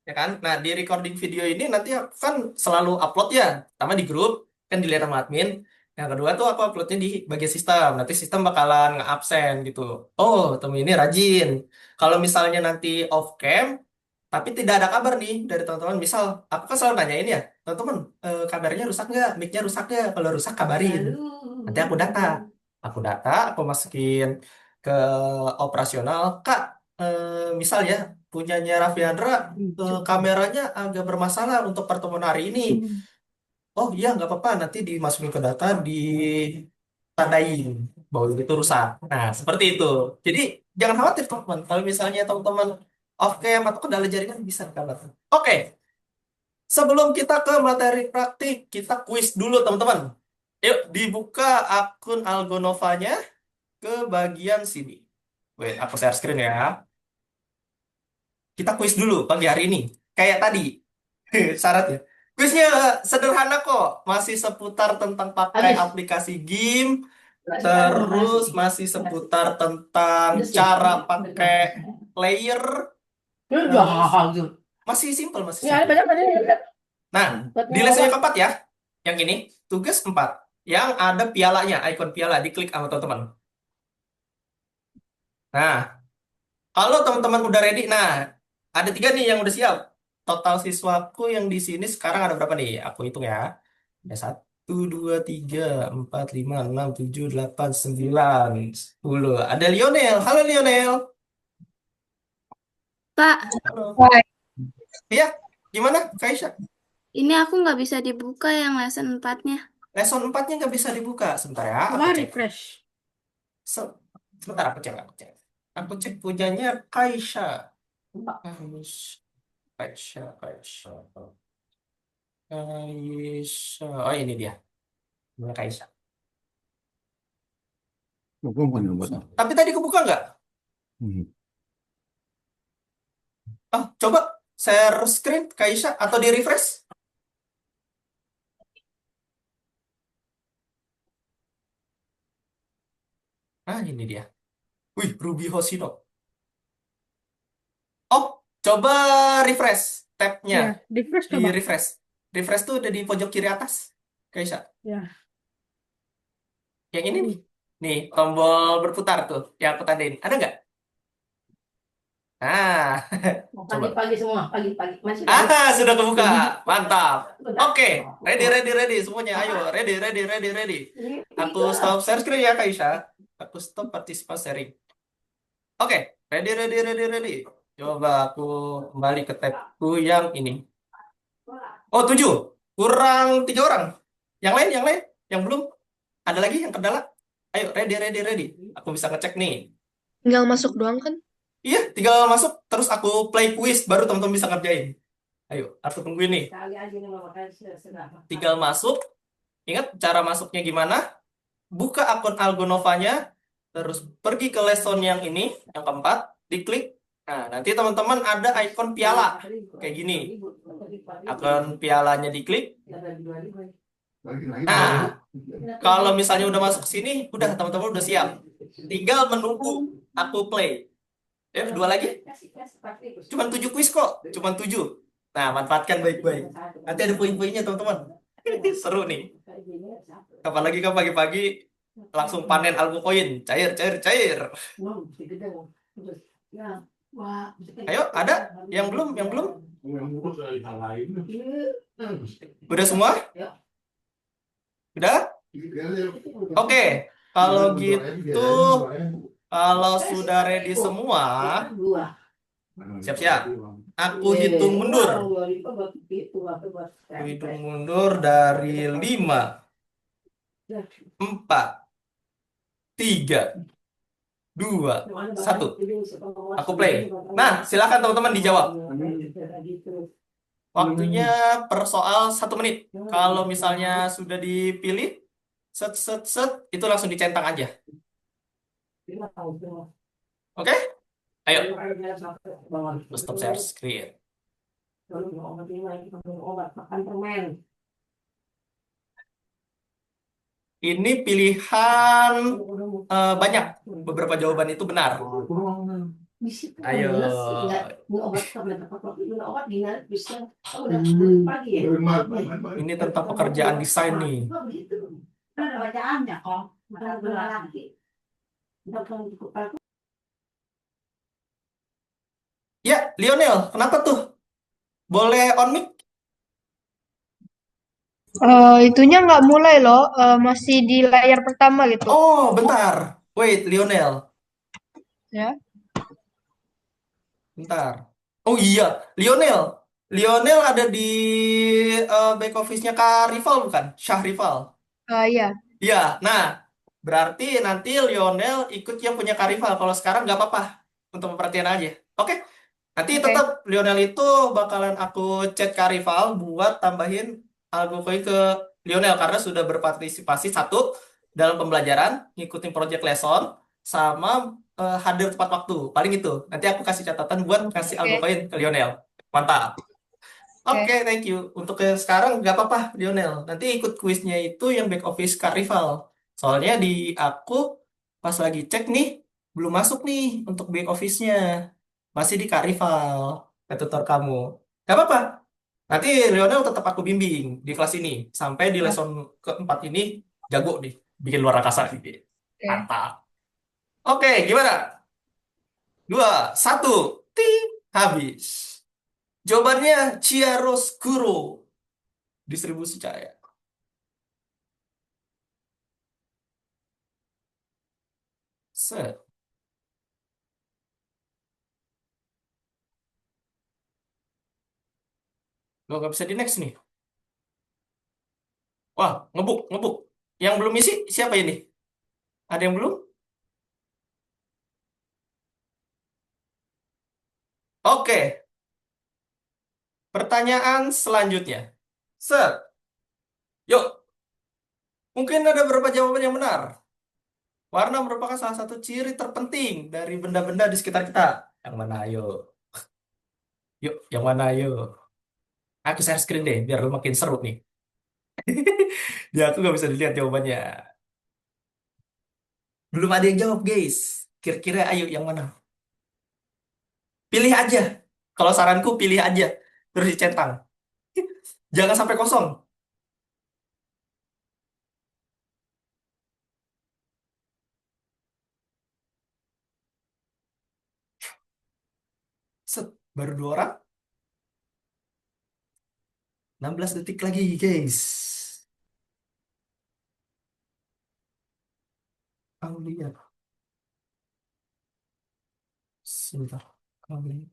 Speaker 1: ya kan? Nah, di recording video ini nanti aku kan selalu upload ya, pertama di grup, kan dilihat sama admin. Yang kedua tuh aku uploadnya di bagian sistem. Nanti sistem bakalan nge-absen gitu. Oh, temen ini rajin. Kalau misalnya nanti off cam, tapi tidak ada kabar nih dari teman-teman. Misal, aku kan selalu nanyain ya, teman-teman, kabarnya rusak nggak? Mic-nya rusak nggak? Kalau rusak, kabarin. Nanti aku masukin ke operasional. Kak, misal ya, punyanya Raffiandra, kameranya agak bermasalah untuk pertemuan hari ini. Oh iya, nggak apa-apa. Nanti dimasukin ke data, ditandain bahwa itu rusak. Nah, seperti itu. Jadi, jangan khawatir, teman-teman. Kalau misalnya teman-teman off cam atau kendala jaringan, bisa kabar. Oke, sebelum kita ke materi praktik, kita kuis dulu, teman-teman. Yuk, dibuka akun Algonovanya ke bagian sini. Wait, aku share screen ya. Kita kuis dulu pagi hari ini. Kayak tadi, syaratnya. Kuisnya sederhana kok. Masih seputar tentang pakai aplikasi game. Terus masih seputar tentang cara pakai player. Terus masih simple, masih simple. Nah, di lesson yang keempat ya. Yang ini, tugas 4. Yang ada pialanya, ikon piala. Diklik sama teman-teman. Nah, kalau teman-teman udah ready, nah ada 3 nih yang udah siap. Total siswaku yang di sini sekarang ada berapa nih? Aku hitung ya. Ada 1, 2, 3, 4, 5, 6, 7, 8, 9, 10. Ada Lionel. Halo Lionel.
Speaker 4: Kak,
Speaker 1: Halo. Iya, gimana Kaisha?
Speaker 4: ini aku nggak bisa dibuka yang lesson 4-nya.
Speaker 1: Lesson 4-nya nggak bisa dibuka. Sebentar ya,
Speaker 3: Coba
Speaker 1: aku cek.
Speaker 3: refresh.
Speaker 1: Se- Sebentar aku cek, aku cek. Aku cek punyanya Kaisha. Kaisha, Kaisha, Kaisha. Kaisha. Oh ini dia. Namanya Kaisha.
Speaker 5: Bukan buat.
Speaker 1: Tapi tadi kebuka nggak?
Speaker 5: Hmm.
Speaker 1: Ah, coba share screen Kaisha atau di refresh. Ah, ini dia. Wih, Ruby Hoshino. Oh, coba refresh tabnya.
Speaker 3: Ya, refresh
Speaker 1: Di
Speaker 3: coba.
Speaker 1: refresh. Refresh tuh udah di pojok kiri atas. Kaisha.
Speaker 3: Ya.
Speaker 1: Yang ini nih. Nih, tombol berputar tuh. Yang aku tandain. Ada nggak? Nah, coba.
Speaker 6: Pagi-pagi semua, pagi-pagi. Masih pagi.
Speaker 1: Sudah kebuka. Mantap. Oke, ready, ready, ready semuanya. Ayo, ready, ready, ready, ready. Aku stop share screen ya, Kak Isya. Aku stop participant sharing. Oke, ready, ready, ready, ready. Coba aku kembali ke tabku yang ini. Oh, 7. Kurang 3 orang. Yang lain, yang belum. Ada lagi yang kendala? Ayo, ready, ready, ready. Aku bisa ngecek nih.
Speaker 2: Tinggal masuk doang kan?
Speaker 1: Iya, tinggal masuk, terus aku play quiz, baru teman-teman bisa ngerjain. Ayo, aku tungguin nih.
Speaker 6: Kali aja nih mau makan sudah.
Speaker 1: Tinggal masuk. Ingat cara masuknya gimana? Buka akun Algonovanya, terus pergi ke lesson yang ini, yang keempat, diklik. Nah, nanti teman-teman ada ikon piala, kayak gini. Akun pialanya diklik.
Speaker 5: Lagi-lagi.
Speaker 1: Nah, kalau misalnya udah masuk sini, udah teman-teman udah siap. Tinggal menunggu aku play. Dua lagi. Cuman 7 quiz kok, cuman 7. Nah, manfaatkan baik-baik. Nanti ada poin-poinnya teman-teman. Seru nih. Apalagi kan pagi-pagi langsung panen algo koin. Cair, cair, cair. Ayo, ada? Yang belum? Yang belum? Udah semua? Udah? Oke. Kalau gitu, kalau sudah ready semua, siap-siap. Aku hitung mundur. Aku hitung mundur dari 5, 4, 3, 2, 1. Aku play. Nah, silakan teman-teman dijawab. Waktunya per soal 1 menit. Kalau misalnya sudah dipilih, set, set, set, itu langsung dicentang aja. Oke? Ayo, stop share screen.
Speaker 6: Makan permen.
Speaker 1: Ini pilihan banyak. Beberapa jawaban itu benar. Ayo. Ini tentang pekerjaan desain nih.
Speaker 6: Ada bacaannya kok.
Speaker 1: Ya, Lionel, kenapa tuh? Boleh on mic?
Speaker 2: Itunya nggak mulai loh, masih di layar pertama gitu.
Speaker 1: Oh, bentar. Wait, Lionel.
Speaker 2: Ya.
Speaker 1: Bentar. Oh iya, Lionel. Lionel ada di back office-nya Kak Rival bukan? Syah Rival.
Speaker 2: Iya.
Speaker 1: Iya, nah berarti nanti Lionel ikut yang punya Kak Rival. Kalau sekarang nggak apa-apa. Untuk perhatian aja. Oke, nanti
Speaker 2: Oke.
Speaker 1: tetap Lionel itu bakalan aku chat Kak Rival buat tambahin algo koi ke Lionel karena sudah berpartisipasi satu dalam pembelajaran, ngikutin project lesson, sama hadir tepat waktu. Paling itu. Nanti aku kasih catatan buat kasih algo
Speaker 2: Oke.
Speaker 1: koin ke Lionel. Mantap. Oke,
Speaker 2: Oke.
Speaker 1: thank you. Untuk yang sekarang nggak apa-apa, Lionel. Nanti ikut kuisnya itu yang back office Kak Rival. Soalnya di aku pas lagi cek nih, belum masuk nih untuk back office-nya. Masih di Kak Rival, ke tutor kamu. Gak apa-apa. Nanti Lionel tetap aku bimbing di kelas ini. Sampai di lesson keempat ini, jago nih. Bikin luar angkasa. Gitu.
Speaker 2: Oke.
Speaker 1: Mantap. Oke, gimana? 2, 1, ting, habis. Jawabannya chiaroscuro, distribusi cahaya. Set. Lo nggak bisa di next nih. Wah, ngebuk, ngebuk. Yang belum isi siapa ini? Ada yang belum? Oke, pertanyaan selanjutnya. Set. Yuk, mungkin ada beberapa jawaban yang benar. Warna merupakan salah satu ciri terpenting dari benda-benda di sekitar kita. Yang mana, ayo? Yuk, yang mana, ayo? Aku share screen deh, biar lo makin seru nih. Ya, aku nggak bisa dilihat jawabannya. Belum ada yang jawab, guys. Kira-kira ayo yang mana? Pilih aja. Kalau saranku pilih aja. Terus dicentang. Jangan sampai kosong. Baru dua orang. 16 detik lagi, guys. Aulia. Sebentar. Aulia.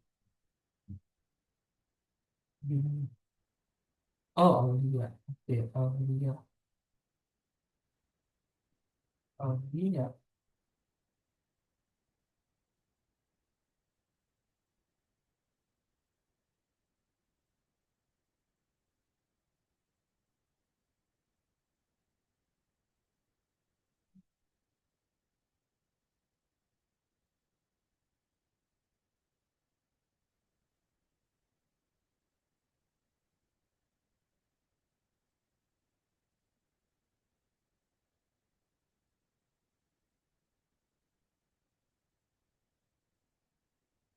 Speaker 1: Oh, Aulia. Oke, Aulia. Aulia.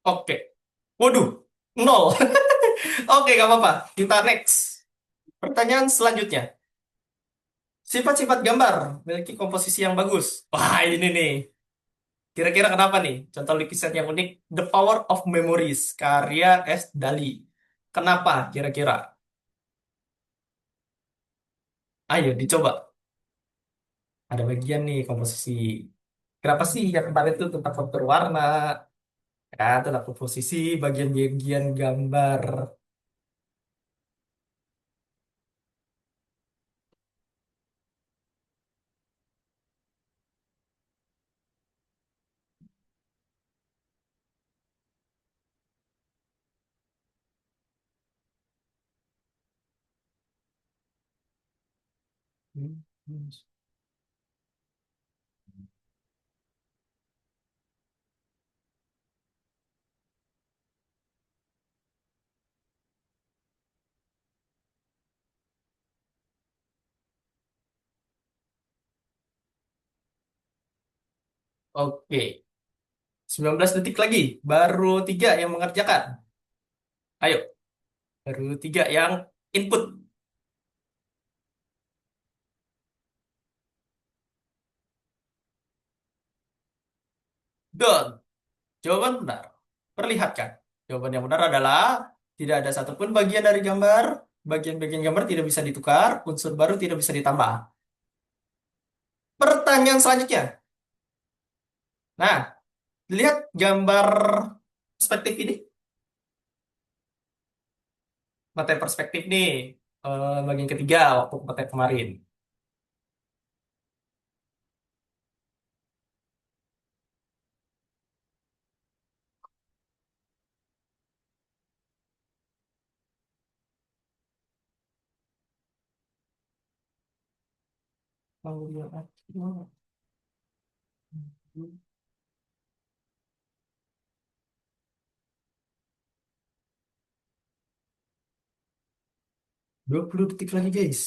Speaker 1: Oke. Waduh, nol. Oke, gak apa-apa. Kita next. Pertanyaan selanjutnya. Sifat-sifat gambar memiliki komposisi yang bagus. Wah, ini nih. Kira-kira kenapa nih? Contoh lukisan yang unik. The Power of Memories, karya S. Dali. Kenapa kira-kira? Ayo, dicoba. Ada bagian nih komposisi. Kenapa sih yang kemarin itu tentang faktor warna? Ya, tentang komposisi, bagian-bagian gambar. Hmm, hmm. Oke, 19 detik lagi. Baru tiga yang mengerjakan. Ayo, baru tiga yang input. Done. Jawaban benar. Perlihatkan. Jawaban yang benar adalah tidak ada satupun bagian dari gambar. Bagian-bagian gambar tidak bisa ditukar. Unsur baru tidak bisa ditambah. Pertanyaan selanjutnya. Nah, lihat gambar perspektif ini. Materi perspektif nih. Bagian ketiga waktu materi kemarin. Kalau lihat 20 detik lagi, guys.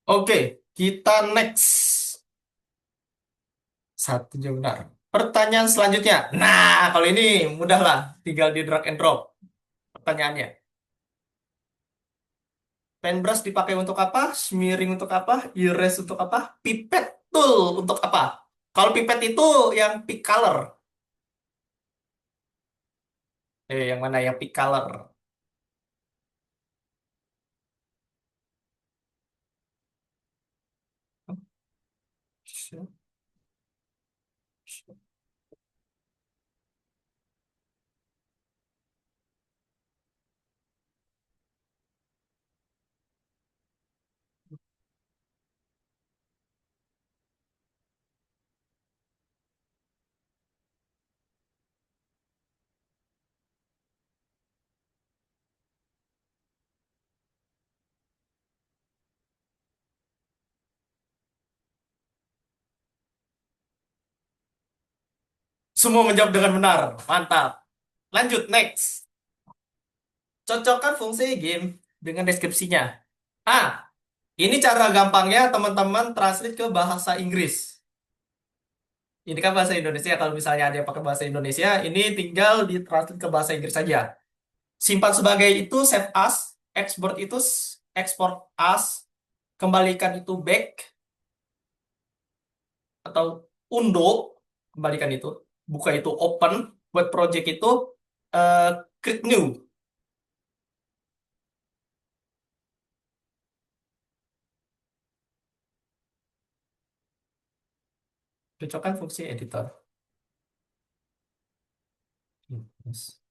Speaker 1: Oke, kita next. Satu jam benar. Pertanyaan selanjutnya. Nah, kalau ini mudah lah. Tinggal di drag and drop pertanyaannya. Paintbrush dipakai untuk apa? Smearing untuk apa? Erase untuk apa? Pipet tool untuk apa? Kalau pipet itu yang pick color. Yang mana yang pick color? Semua menjawab dengan benar. Mantap. Lanjut, next. Cocokkan fungsi game dengan deskripsinya. Ah, ini cara gampangnya teman-teman translate ke bahasa Inggris. Ini kan bahasa Indonesia. Kalau misalnya ada yang pakai bahasa Indonesia, ini tinggal ditranslate ke bahasa Inggris saja. Simpan sebagai itu save as, export itu export as, kembalikan itu back atau undo, kembalikan itu, buka itu open, buat project itu eh, create new. Cocokkan fungsi editor. Yes.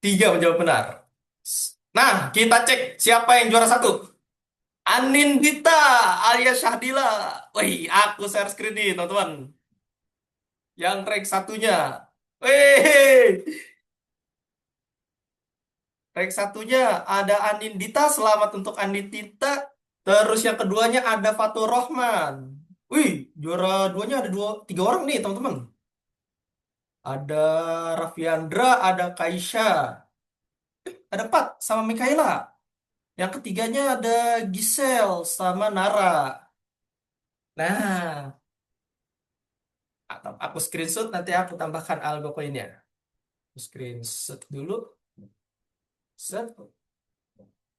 Speaker 1: Tiga menjawab benar. Nah, kita cek siapa yang juara satu. Anindita alias Syahdila. Wih, aku share screen nih, teman-teman. Yang rank satunya. Wih, rank satunya ada Anindita. Selamat untuk Anindita. Terus yang keduanya ada Fatur Rahman. Wih, juara duanya ada tiga orang nih, teman-teman. Ada Raffiandra, ada Kaisha, ada Pat sama Mikaela. Yang ketiganya ada Gisel sama Nara. Nah, atau aku screenshot nanti aku tambahkan algo koinnya. Aku screenshot dulu. Set,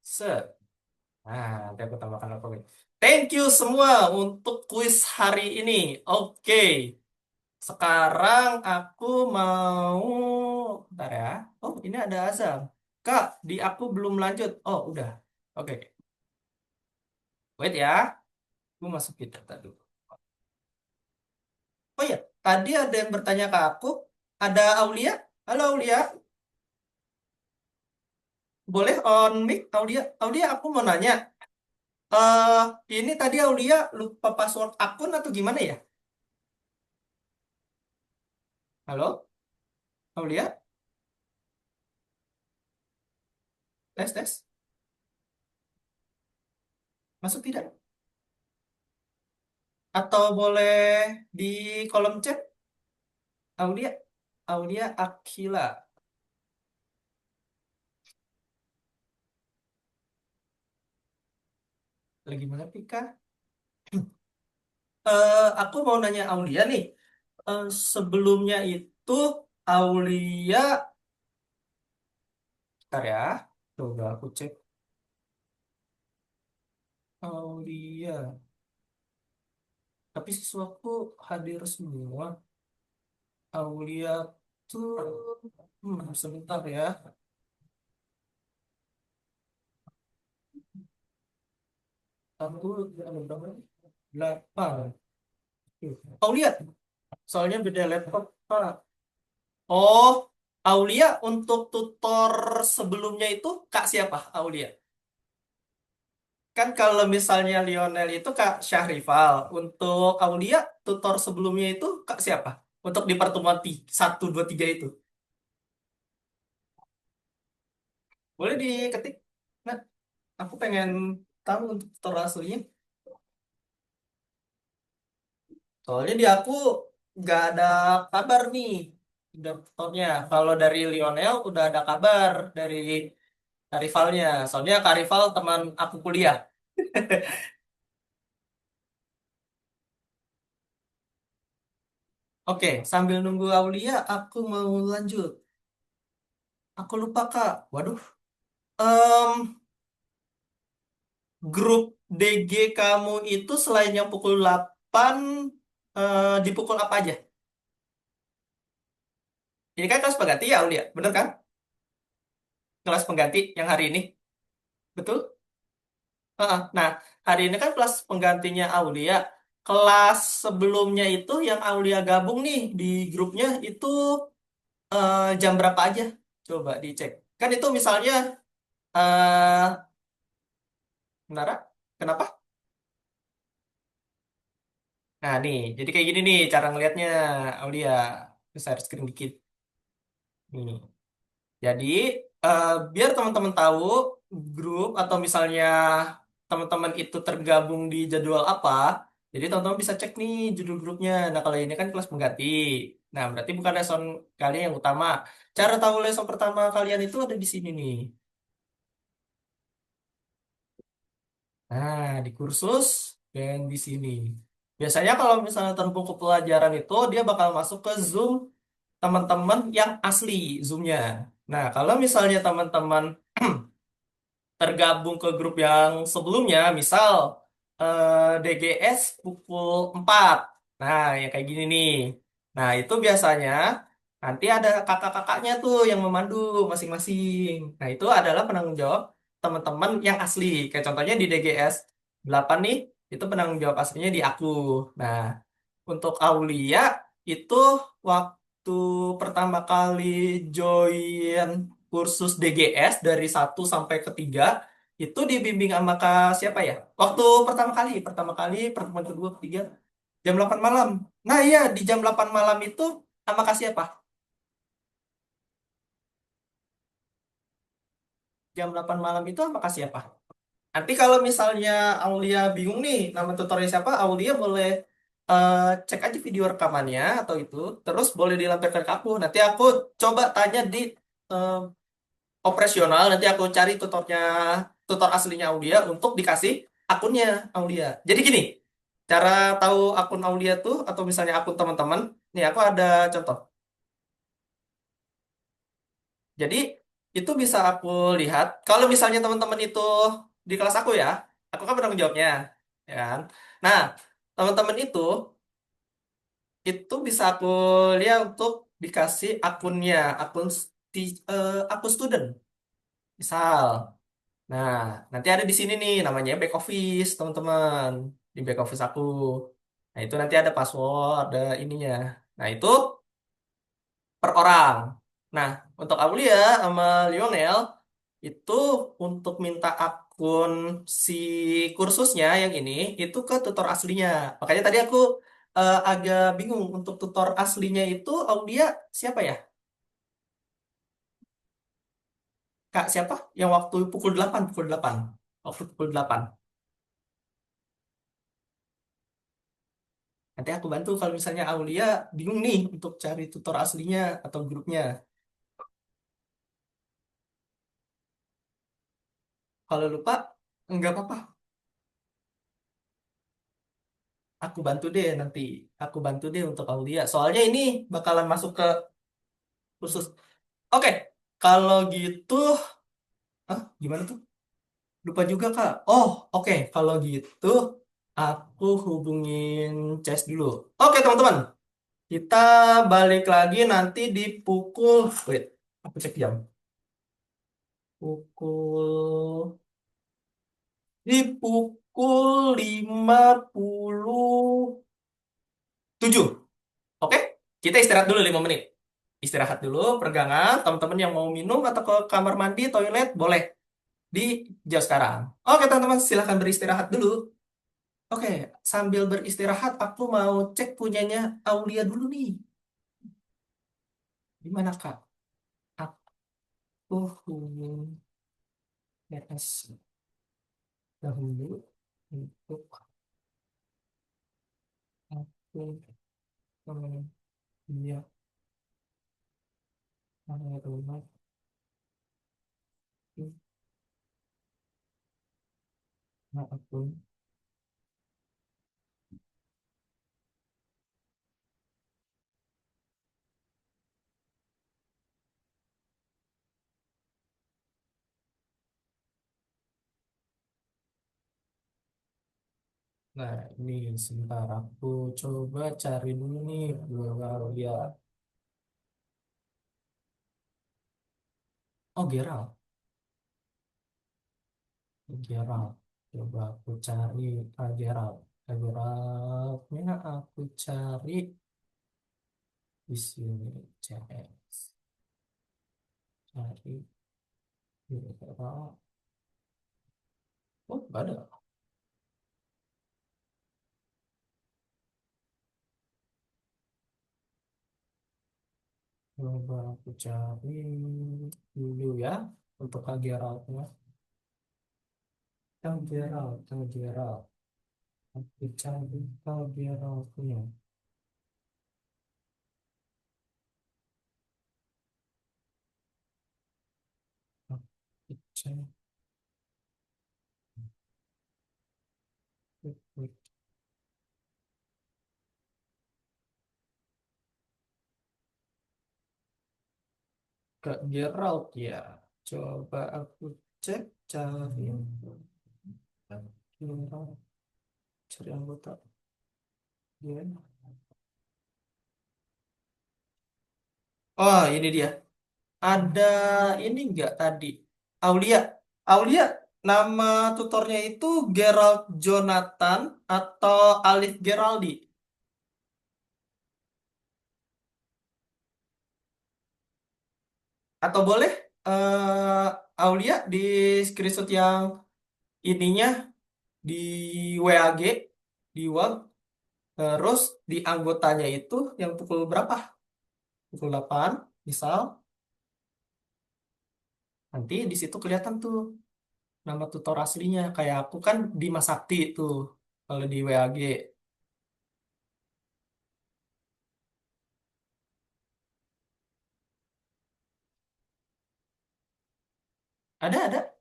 Speaker 1: set. Nah, nanti aku tambahkan algo koin. Thank you semua untuk kuis hari ini. Oke, sekarang aku mau, bentar ya. Oh, ini ada azam. Kak, di aku belum lanjut. Oh, udah. Oke, wait ya. Aku masukin data dulu. Oh ya, tadi ada yang bertanya ke aku. Ada Aulia. Halo Aulia. Boleh on mic Aulia? Aulia, aku mau nanya. eh ini tadi Aulia lupa password akun atau gimana ya? Halo, Aulia? Tes, tes. Masuk tidak? Atau boleh di kolom chat? Aulia, Aulia Akila. Lagi mana Pika? Aku mau nanya Aulia nih. Sebelumnya itu Aulia, bentar ya. Coba aku cek. Aulia. Tapi siswaku hadir semua. Aulia tuh, sebentar ya. Aku ada berapa? 8. Aulia, soalnya beda laptop, Pak. Oh, Aulia untuk tutor sebelumnya itu Kak siapa, Aulia? Kan kalau misalnya Lionel itu Kak Syahrival. Untuk Aulia, tutor sebelumnya itu Kak siapa? Untuk di pertemuan 1, 2, 3 itu. Boleh diketik? Nah, aku pengen tahu untuk tutor aslinya. Soalnya di aku nggak ada kabar nih daftarnya. Kalau dari Lionel udah ada kabar dari Rivalnya. Soalnya Kak Rival teman aku kuliah. Oke, sambil nunggu Aulia, aku mau lanjut. Aku lupa Kak. Waduh. Em, grup DG kamu itu selain yang pukul 8, di pukul apa aja? Ini kan kelas pengganti ya Aulia, bener kan? Kelas pengganti yang hari ini, betul? Heeh. Nah, hari ini kan kelas penggantinya Aulia. Kelas sebelumnya itu yang Aulia gabung nih di grupnya itu jam berapa aja? Coba dicek. Kan itu misalnya, eh Nara, kenapa? Nah, nih, jadi kayak gini nih cara ngelihatnya, Aulia. Share screen dikit. Nih. Jadi, biar teman-teman tahu grup atau misalnya teman-teman itu tergabung di jadwal apa, jadi teman-teman bisa cek nih judul grupnya. Nah, kalau ini kan kelas pengganti. Nah, berarti bukan lesson kalian yang utama. Cara tahu lesson pertama kalian itu ada di sini nih. Nah, di kursus dan di sini. Biasanya kalau misalnya terhubung ke pelajaran itu, dia bakal masuk ke Zoom teman-teman yang asli Zoom-nya. Nah, kalau misalnya teman-teman tergabung ke grup yang sebelumnya, misal DGS pukul 4. Nah, yang kayak gini nih. Nah, itu biasanya nanti ada kakak-kakaknya tuh yang memandu masing-masing. Nah, itu adalah penanggung jawab teman-teman yang asli. Kayak contohnya di DGS 8 nih, itu penanggung jawab aslinya di aku. Nah, untuk Aulia itu waktu pertama kali join kursus DGS dari 1 sampai ke 3 itu dibimbing sama Kak siapa ya? Waktu pertama kali, pertemuan kedua, ketiga, jam 8 malam. Nah iya, di jam 8 malam itu sama Kak siapa? Jam 8 malam itu sama Kak siapa? Nanti kalau misalnya Aulia bingung nih nama tutornya siapa, Aulia boleh eh, cek aja video rekamannya atau itu, terus boleh dilampirkan ke aku. Nanti aku coba tanya di eh, operasional, nanti aku cari tutor aslinya Aulia untuk dikasih akunnya Aulia. Jadi gini, cara tahu akun Aulia tuh atau misalnya akun teman-teman, nih aku ada contoh. Jadi itu bisa aku lihat kalau misalnya teman-teman itu di kelas aku ya, aku kan penanggung jawabnya, ya kan? Nah, teman-teman itu bisa aku lihat untuk dikasih akunnya, akun student, misal. Nah, nanti ada di sini nih namanya back office, teman-teman. Di back office aku. Nah, itu nanti ada password, ada ininya. Nah, itu per orang. Nah, untuk Aulia sama Lionel itu untuk minta akun si kursusnya yang ini itu ke tutor aslinya. Makanya tadi aku agak bingung untuk tutor aslinya itu Aulia siapa ya? Kak siapa? Yang waktu pukul 8, pukul 8. Waktu pukul 8. Nanti aku bantu kalau misalnya Aulia bingung nih untuk cari tutor aslinya atau grupnya. Kalau lupa, nggak apa-apa. Aku bantu deh nanti. Aku bantu deh untuk Aulia. Soalnya ini bakalan masuk ke kursus. Oke, kalau gitu, gimana tuh? Lupa juga, Kak. Oh, oke. Kalau gitu, aku hubungin CS dulu. Oke, teman-teman. Kita balik lagi nanti di pukul... Wait, aku cek jam. Pukul... Di pukul 57. Oke? Kita istirahat dulu 5 menit. Istirahat dulu, peregangan. Teman-teman yang mau minum atau ke kamar mandi, toilet, boleh di jam sekarang. Oke, teman-teman, silahkan beristirahat dulu. Oke, sambil beristirahat, aku mau cek punyanya Aulia dulu nih. Gimana, Kak? Aku hubung PS dahulu untuk aku dia rumah. Nah, aku. Nah, ini sebentar aku coba cari dulu nih Aulia. Oh, Gerald. Gerald. Coba aku cari Gerald. Geraldnya aku cari di sini. CS. Cari Gerald. Oh, nggak ada. Coba aku cari dulu ya untuk Kak Geraldnya. Kak Gerald, Kak Gerald. Aku cari Kak Geraldnya. Aku cari. Kak Gerald ya. Coba aku cek cari Kak Gerald. Cari anggota dia. Oh, ini dia. Ada ini enggak tadi? Aulia. Aulia, nama tutornya itu Gerald Jonathan atau Alif Geraldi? Atau boleh Aulia di screenshot yang ininya di WAG, di WAG, terus di anggotanya itu yang pukul berapa? Pukul 8, misal. Nanti di situ kelihatan tuh nama tutor aslinya. Kayak aku kan di Masakti itu kalau di WAG. Ada.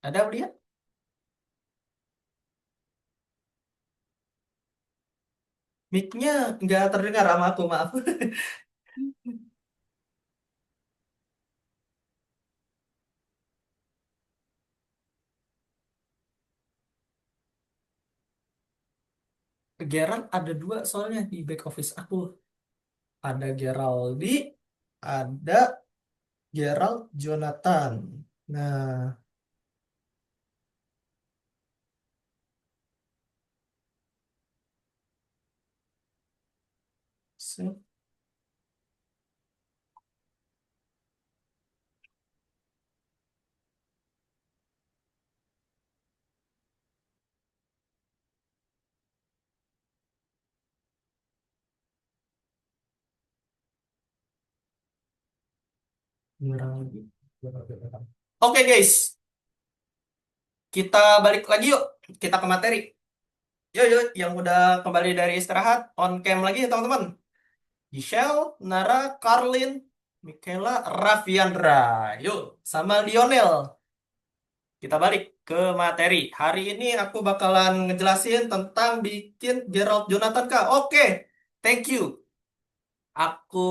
Speaker 1: Ada Aulia? Mic-nya nggak terdengar sama aku, maaf. Gerald ada dua soalnya di back office aku. Ada Geraldi, ada Gerald Jonathan. Nah, se- Geraldi. Oke guys, kita balik lagi yuk. Kita ke materi. Yuk, yang udah kembali dari istirahat, on cam lagi ya teman-teman. Michelle, Nara, Karlin, Michaela, Raffiandra. Yuk, sama Lionel. Kita balik ke materi. Hari ini aku bakalan ngejelasin tentang bikin Gerald Jonathan Kak. Oke, thank you. Aku,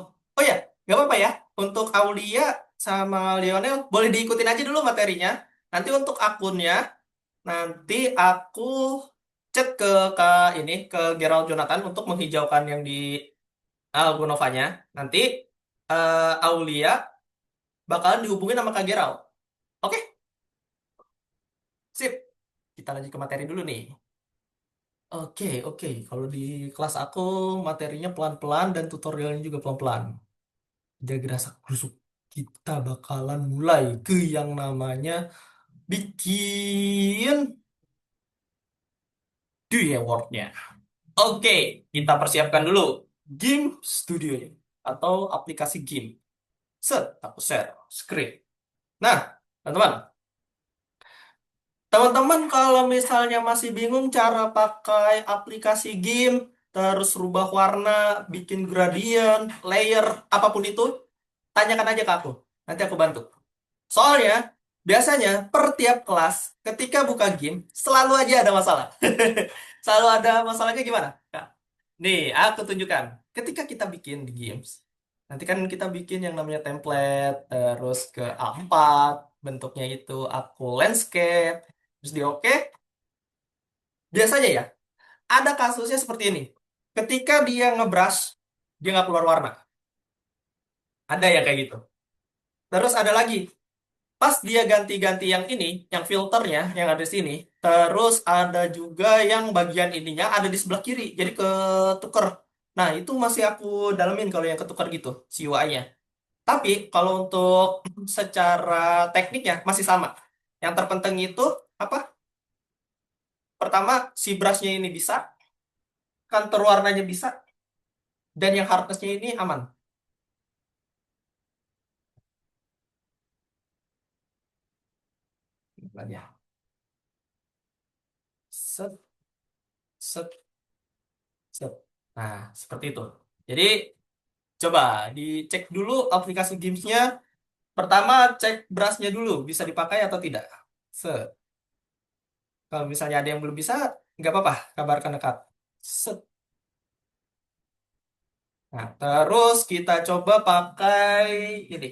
Speaker 1: oh ya, nggak apa-apa ya. Untuk Aulia sama Lionel, boleh diikutin aja dulu materinya. Nanti untuk akunnya, nanti aku chat ke Gerald Jonathan untuk menghijaukan yang di Algonovanya. Nanti Aulia bakalan dihubungin sama Kak Gerald. Oke, sip. Kita lanjut ke materi dulu nih. Oke. Kalau di kelas aku materinya pelan-pelan dan tutorialnya juga pelan-pelan. Jaga rasa kusuk. Kita bakalan mulai ke yang namanya bikin do award-nya. Oke, kita persiapkan dulu game studio atau aplikasi game. Set, aku share screen. Nah, teman-teman, teman-teman kalau misalnya masih bingung cara pakai aplikasi game, terus rubah warna, bikin gradient, layer, apapun itu, tanyakan aja ke aku. Nanti aku bantu. Soalnya, biasanya per tiap kelas, ketika buka game, selalu aja ada masalah. Selalu ada masalahnya gimana? Nah, nih, aku tunjukkan. Ketika kita bikin di games, nanti kan kita bikin yang namanya template, terus ke A4, bentuknya itu aku landscape, terus di oke. Biasanya ya, ada kasusnya seperti ini. Ketika dia ngebrush, dia nggak keluar warna. Ada yang kayak gitu. Terus ada lagi, pas dia ganti-ganti yang ini, yang filternya yang ada di sini, terus ada juga yang bagian ininya ada di sebelah kiri, jadi ketuker. Nah, itu masih aku dalemin kalau yang ketuker gitu, si UI-nya. Tapi kalau untuk secara tekniknya masih sama. Yang terpenting itu apa? Pertama, si brushnya ini bisa, kantor warnanya bisa, dan yang hardness-nya ini aman. Pelan ya. Set, set, set. Nah, seperti itu. Jadi, coba dicek dulu aplikasi Games-nya. Pertama, cek brush-nya dulu, bisa dipakai atau tidak. Set. Kalau misalnya ada yang belum bisa, nggak apa-apa, kabarkan dekat. Set. Nah, terus kita coba pakai ini.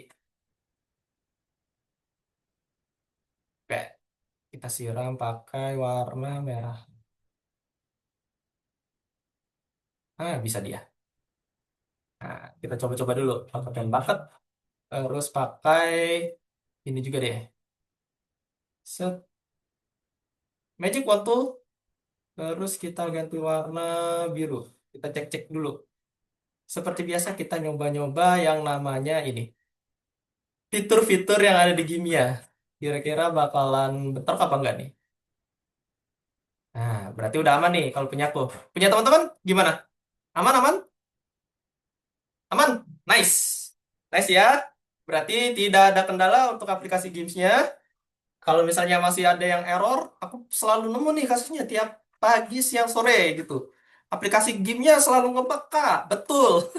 Speaker 1: Oke, kita siram pakai warna merah. Ah, bisa dia. Nah, kita coba-coba dulu. Pakai bucket, terus pakai ini juga deh. Set. Magic Wand Tool, terus kita ganti warna biru. Kita cek-cek dulu. Seperti biasa kita nyoba-nyoba yang namanya ini. Fitur-fitur yang ada di gamenya. Kira-kira bakalan bentrok apa enggak nih? Nah, berarti udah aman nih kalau punya aku. Punya teman-teman gimana? Aman, aman? Aman? Nice. Nice ya. Berarti tidak ada kendala untuk aplikasi gamesnya. Kalau misalnya masih ada yang error, aku selalu nemu nih kasusnya tiap pagi, siang, sore gitu. Aplikasi gamenya selalu ngebug, Kak. Betul.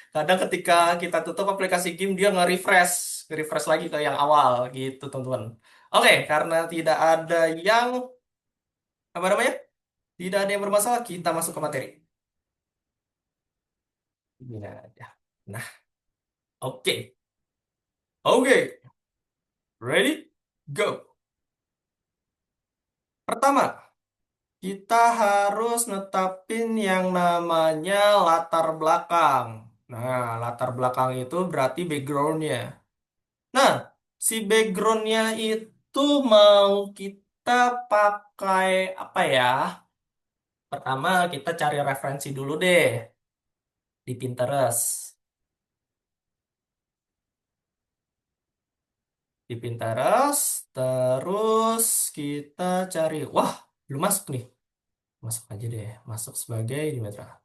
Speaker 1: Kadang ketika kita tutup aplikasi game, dia nge-refresh. Nge-refresh lagi ke yang awal gitu, teman-teman. Oke, karena tidak ada yang, apa namanya? Tidak ada yang bermasalah, kita masuk ke materi. Ini aja. Nah, oke. Oke. Ready? Go. Pertama, kita harus netapin yang namanya latar belakang. Nah, latar belakang itu berarti backgroundnya. Nah, si backgroundnya itu mau kita pakai apa ya? Pertama, kita cari referensi dulu deh di Pinterest. Di Pinterest, terus kita cari, wah, belum masuk nih. Masuk aja deh, masuk sebagai di Meta.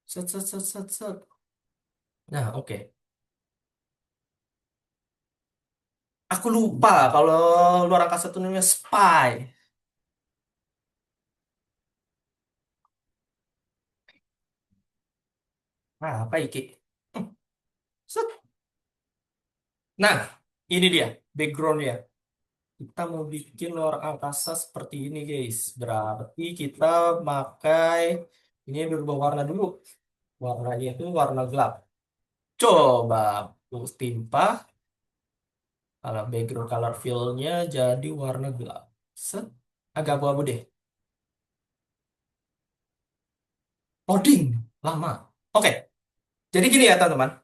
Speaker 1: Set, set, set, set, set. Nah, oke. Aku lupa kalau luar angkasa itu namanya spy. Nah, apa iki? Hmm, set. Nah, ini dia backgroundnya. Kita mau bikin luar angkasa seperti ini, guys. Berarti kita pakai ini berubah warna dulu. Warnanya itu warna gelap. Coba aku timpa. Kalau background color fill-nya jadi warna gelap. Set. Agak abu-abu deh. Loading. Lama. Oke. Jadi gini ya, teman-teman.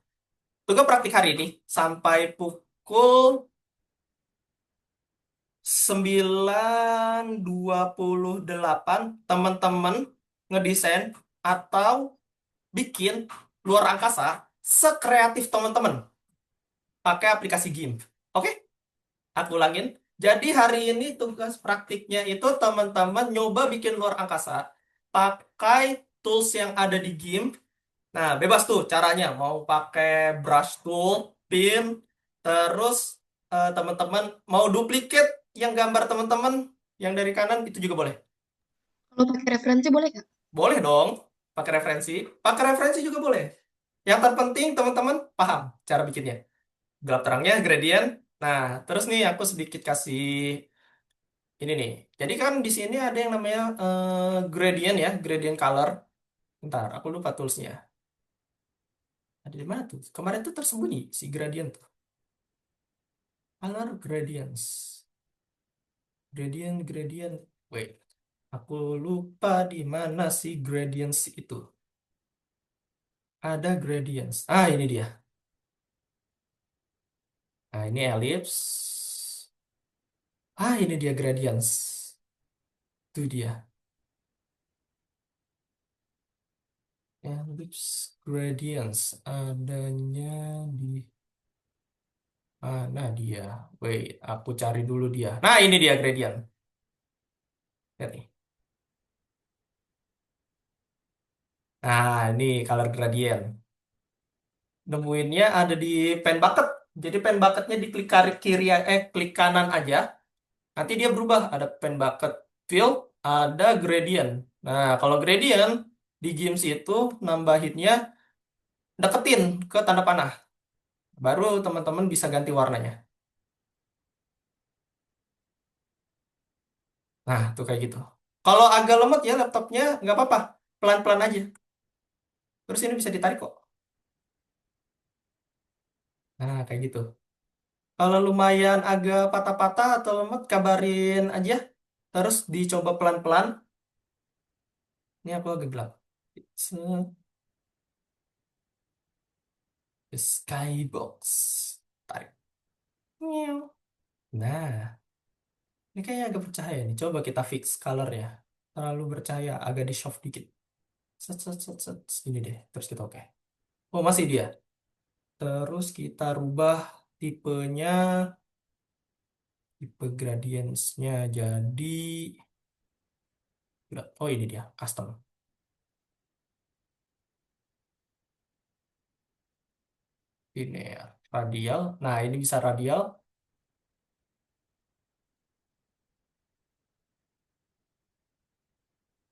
Speaker 1: Tugas praktik hari ini sampai pukul 9.28 teman-teman ngedesain atau bikin luar angkasa sekreatif teman-teman pakai aplikasi game. Oke? Aku ulangin. Jadi hari ini tugas praktiknya itu teman-teman nyoba bikin luar angkasa pakai tools yang ada di game. Nah, bebas tuh caranya. Mau pakai brush tool, pin, terus teman-teman mau duplicate yang gambar teman-teman yang dari kanan itu juga boleh.
Speaker 2: Kalau pakai referensi boleh nggak?
Speaker 1: Boleh dong, pakai referensi. Pakai referensi juga boleh. Yang terpenting teman-teman paham cara bikinnya. Gelap terangnya, gradient. Nah, terus nih aku sedikit kasih ini nih. Jadi kan di sini ada yang namanya gradient ya, gradient color. Bentar, aku lupa toolsnya. Ada di mana tuh? Kemarin tuh tersembunyi si gradient tuh. Color gradients. Gradient, gradient. Wait, aku lupa di mana si gradients itu. Ada gradients. Ah, ini dia. Nah, ini ellipse. Ah, ini dia gradients. Itu dia. Ellipse gradients. Adanya di mana dia? Wait, aku cari dulu dia. Nah, ini dia gradient. Lihat nih. Nah, ini color gradient. Nemuinnya ada di pen bucket. Jadi pen bucketnya diklik kiri, klik kanan aja. Nanti dia berubah. Ada pen bucket fill, ada gradient. Nah, kalau gradient di games itu nambahinnya deketin ke tanda panah. Baru teman-teman bisa ganti warnanya. Nah, tuh kayak gitu. Kalau agak lemot ya laptopnya, nggak apa-apa. Pelan-pelan aja. Terus ini bisa ditarik kok. Nah, kayak gitu. Kalau lumayan agak patah-patah atau lemot, kabarin aja. Terus dicoba pelan-pelan. Ini aku agak gelap. Set, Skybox. Tarik. Meow. Nah, ini kayaknya agak bercahaya nih. Coba kita fix color-nya. Terlalu bercahaya, agak di soft dikit. Set, set, set, set. Ini deh. Terus kita oke. Oh, masih dia. Terus kita rubah tipenya, tipe gradiensnya jadi, oh ini dia, custom. Ini ya, radial. Nah, ini bisa radial.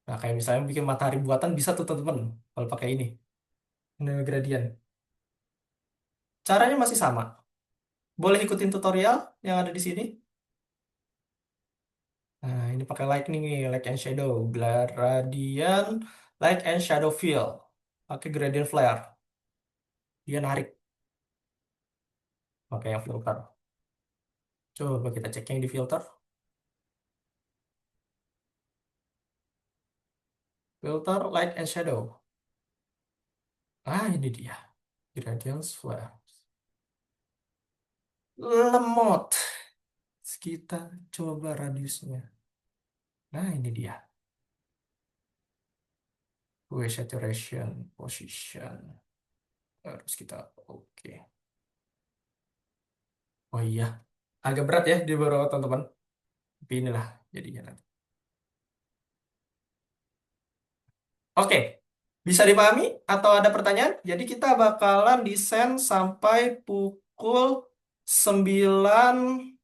Speaker 1: Nah, kayak misalnya bikin matahari buatan bisa tuh teman-teman kalau pakai ini gradient. Caranya masih sama. Boleh ikutin tutorial yang ada di sini. Nah, ini pakai lightning nih, light and shadow, gradient, light and shadow fill. Pakai gradient flare. Dia narik pakai yang filter. Coba kita cek yang di filter. Filter light and shadow. Ah, ini dia. Gradient flare. Lemot. Kita coba radiusnya. Nah, ini dia. Gue saturation position. Terus kita oke. Oh iya, agak berat ya di beberapa teman-teman. Tapi inilah jadinya nanti. Oke, bisa dipahami atau ada pertanyaan? Jadi kita bakalan desain sampai pukul 9,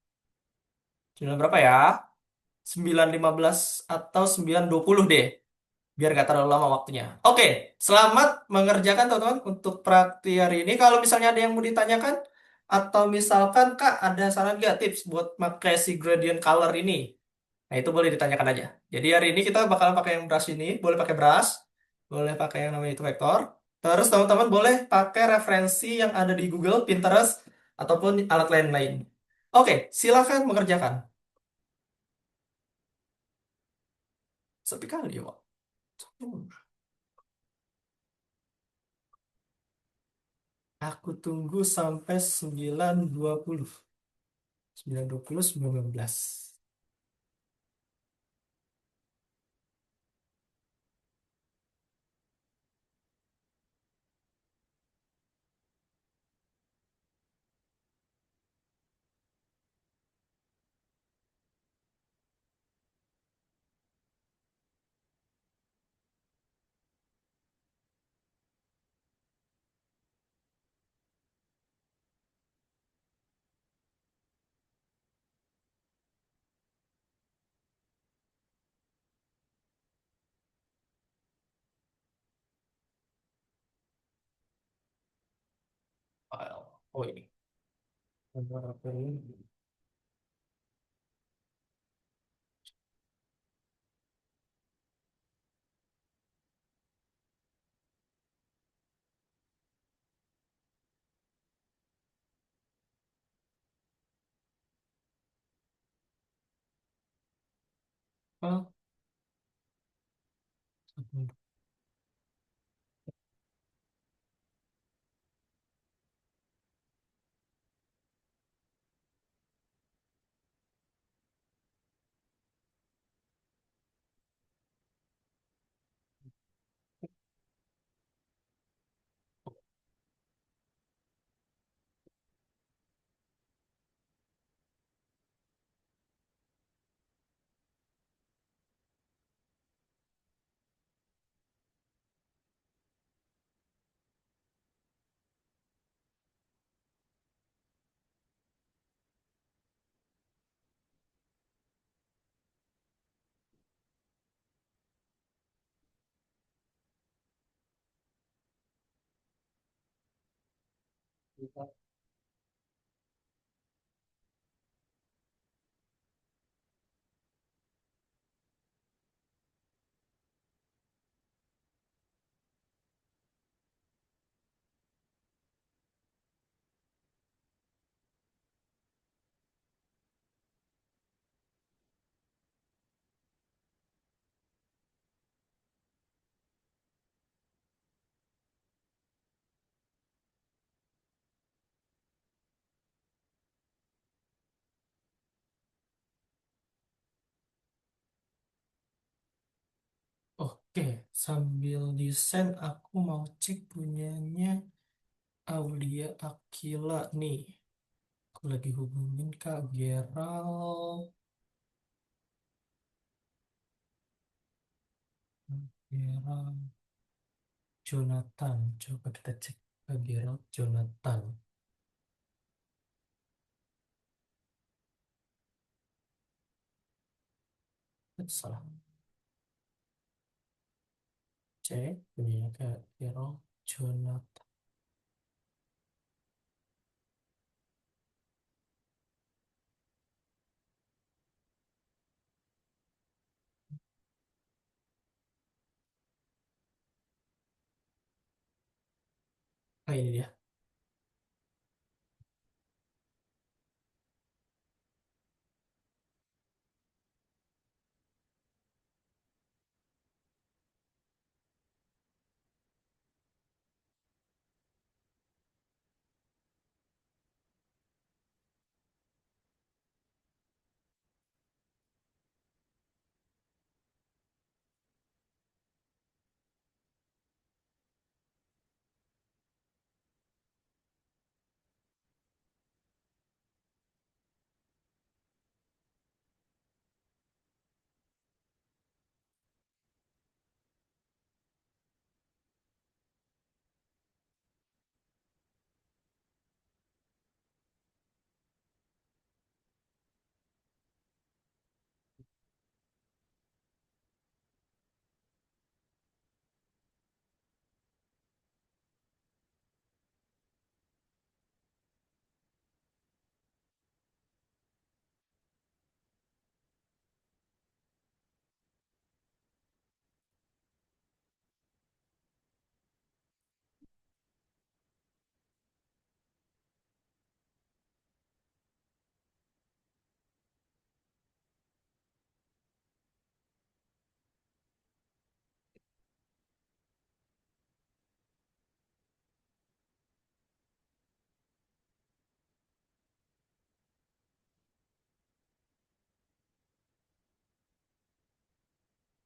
Speaker 1: 9 berapa ya? 9.15 atau 9.20 deh. Biar gak terlalu lama waktunya. Oke, selamat mengerjakan teman-teman untuk praktik hari ini. Kalau misalnya ada yang mau ditanyakan, atau misalkan Kak ada saran gak tips buat pakai si gradient color ini? Nah itu boleh ditanyakan aja. Jadi hari ini kita bakalan pakai yang brush ini, boleh pakai brush, boleh pakai yang namanya itu vektor. Terus teman-teman boleh pakai referensi yang ada di Google, Pinterest, ataupun alat lain-lain. Oke, silakan mengerjakan. Sepi kali ya, Pak. Aku tunggu sampai 9.20. 9.20, 19. File. Oh ini. Nomor apa ini? Oh, Oke, sambil desain aku mau cek punyanya Aulia Akila nih. Aku lagi hubungin Kak Gerald. Gerald Jonathan. Coba kita cek Kak Gerald Jonathan. Salah. Cek punya Kak Gerald Jonathan. Nah, ini dia.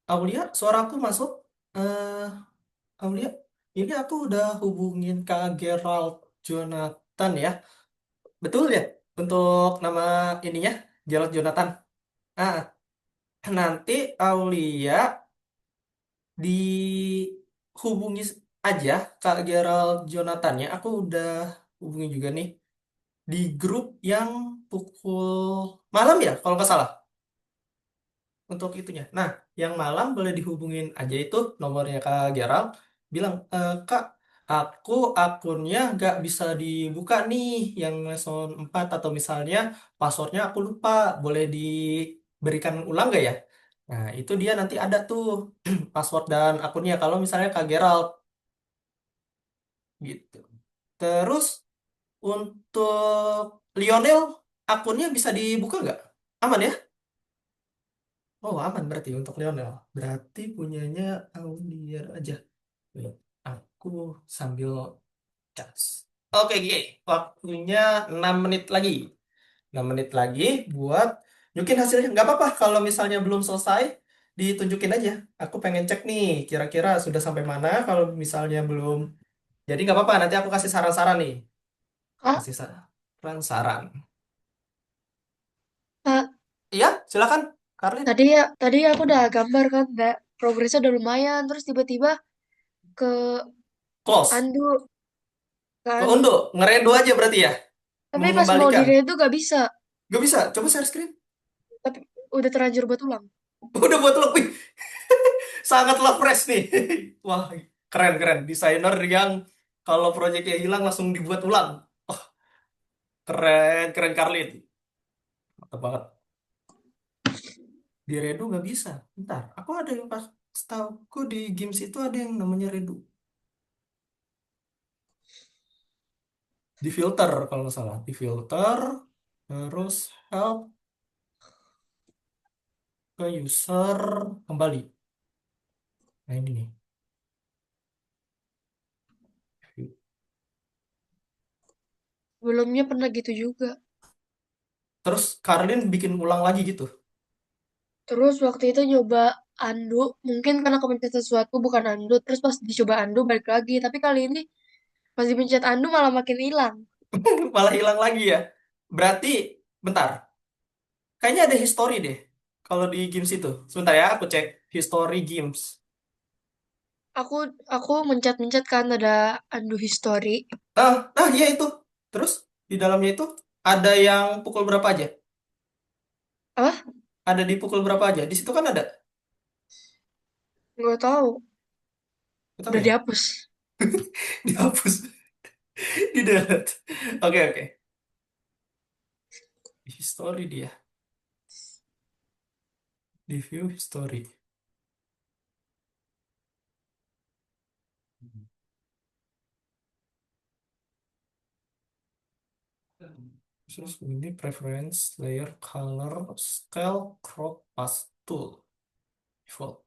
Speaker 1: Aulia, suara aku masuk. Eh, Aulia, ini aku udah hubungin Kak Gerald Jonathan ya. Betul ya? Untuk nama ininya, Gerald Jonathan. Ah, nanti Aulia dihubungi aja Kak Gerald Jonathannya. Aku udah hubungi juga nih di grup yang pukul malam ya, kalau nggak salah. Untuk itunya. Nah, yang malam boleh dihubungin aja itu nomornya Kak Gerald. Bilang, Kak, aku akunnya nggak bisa dibuka nih yang Lesson 4 atau misalnya passwordnya aku lupa. Boleh diberikan ulang nggak ya? Nah, itu dia nanti ada tuh password dan akunnya kalau misalnya Kak Gerald gitu. Terus untuk Lionel akunnya bisa dibuka nggak? Aman ya? Oh, aman berarti untuk Lionel. Berarti punyanya Aulier aja. Wait, aku sambil cas. Oke, Gi. Waktunya 6 menit lagi. 6 menit lagi buat nyukin hasilnya. Nggak apa-apa kalau misalnya belum selesai, ditunjukin aja. Aku pengen cek nih, kira-kira sudah sampai mana. Kalau misalnya belum, jadi nggak apa-apa. Nanti aku kasih saran-saran nih.
Speaker 2: Kak,
Speaker 1: Kasih saran-saran.
Speaker 2: Kak,
Speaker 1: Iya, silakan, Karlin.
Speaker 2: tadi aku udah gambar kan, udah progresnya udah lumayan, terus tiba-tiba ke
Speaker 1: Close.
Speaker 2: undo
Speaker 1: Ke
Speaker 2: kan.
Speaker 1: undo, ngerendo aja berarti ya.
Speaker 2: Tapi pas mau di
Speaker 1: Mengembalikan.
Speaker 2: itu gak bisa,
Speaker 1: Gak bisa, coba share screen.
Speaker 2: tapi udah terlanjur buat ulang.
Speaker 1: Udah buat lo, wih, sangatlah fresh nih. Wah, keren keren. Desainer yang kalau proyeknya hilang langsung dibuat ulang. Keren, keren Karlin. Mantap banget. Di Redo nggak bisa. Bentar, aku ada yang pas setahuku di games itu ada yang namanya Redo. Di filter kalau nggak salah. Di filter, terus help ke user kembali. Nah ini nih.
Speaker 2: Sebelumnya pernah gitu juga.
Speaker 1: Terus Karlin bikin ulang lagi gitu.
Speaker 2: Terus waktu itu nyoba undo, mungkin karena kepencet sesuatu bukan undo, terus pas dicoba undo balik lagi. Tapi kali ini pas dipencet undo malah makin hilang.
Speaker 1: Malah hilang lagi ya. Berarti, bentar. Kayaknya ada history deh. Kalau di games itu. Sebentar ya, aku cek history games.
Speaker 2: Aku aku mencet-mencet kan ada undo history.
Speaker 1: Iya itu. Terus di dalamnya itu ada yang pukul berapa aja?
Speaker 2: Ah,
Speaker 1: Ada di pukul berapa aja? Di situ kan ada.
Speaker 2: nggak tahu.
Speaker 1: Nggak tahu
Speaker 2: Udah
Speaker 1: ya?
Speaker 2: dihapus.
Speaker 1: Dihapus. Di delete. Oke, oke. History dia. Di view history. Terus ini preference, layer, color, scale, crop, path tool. Default.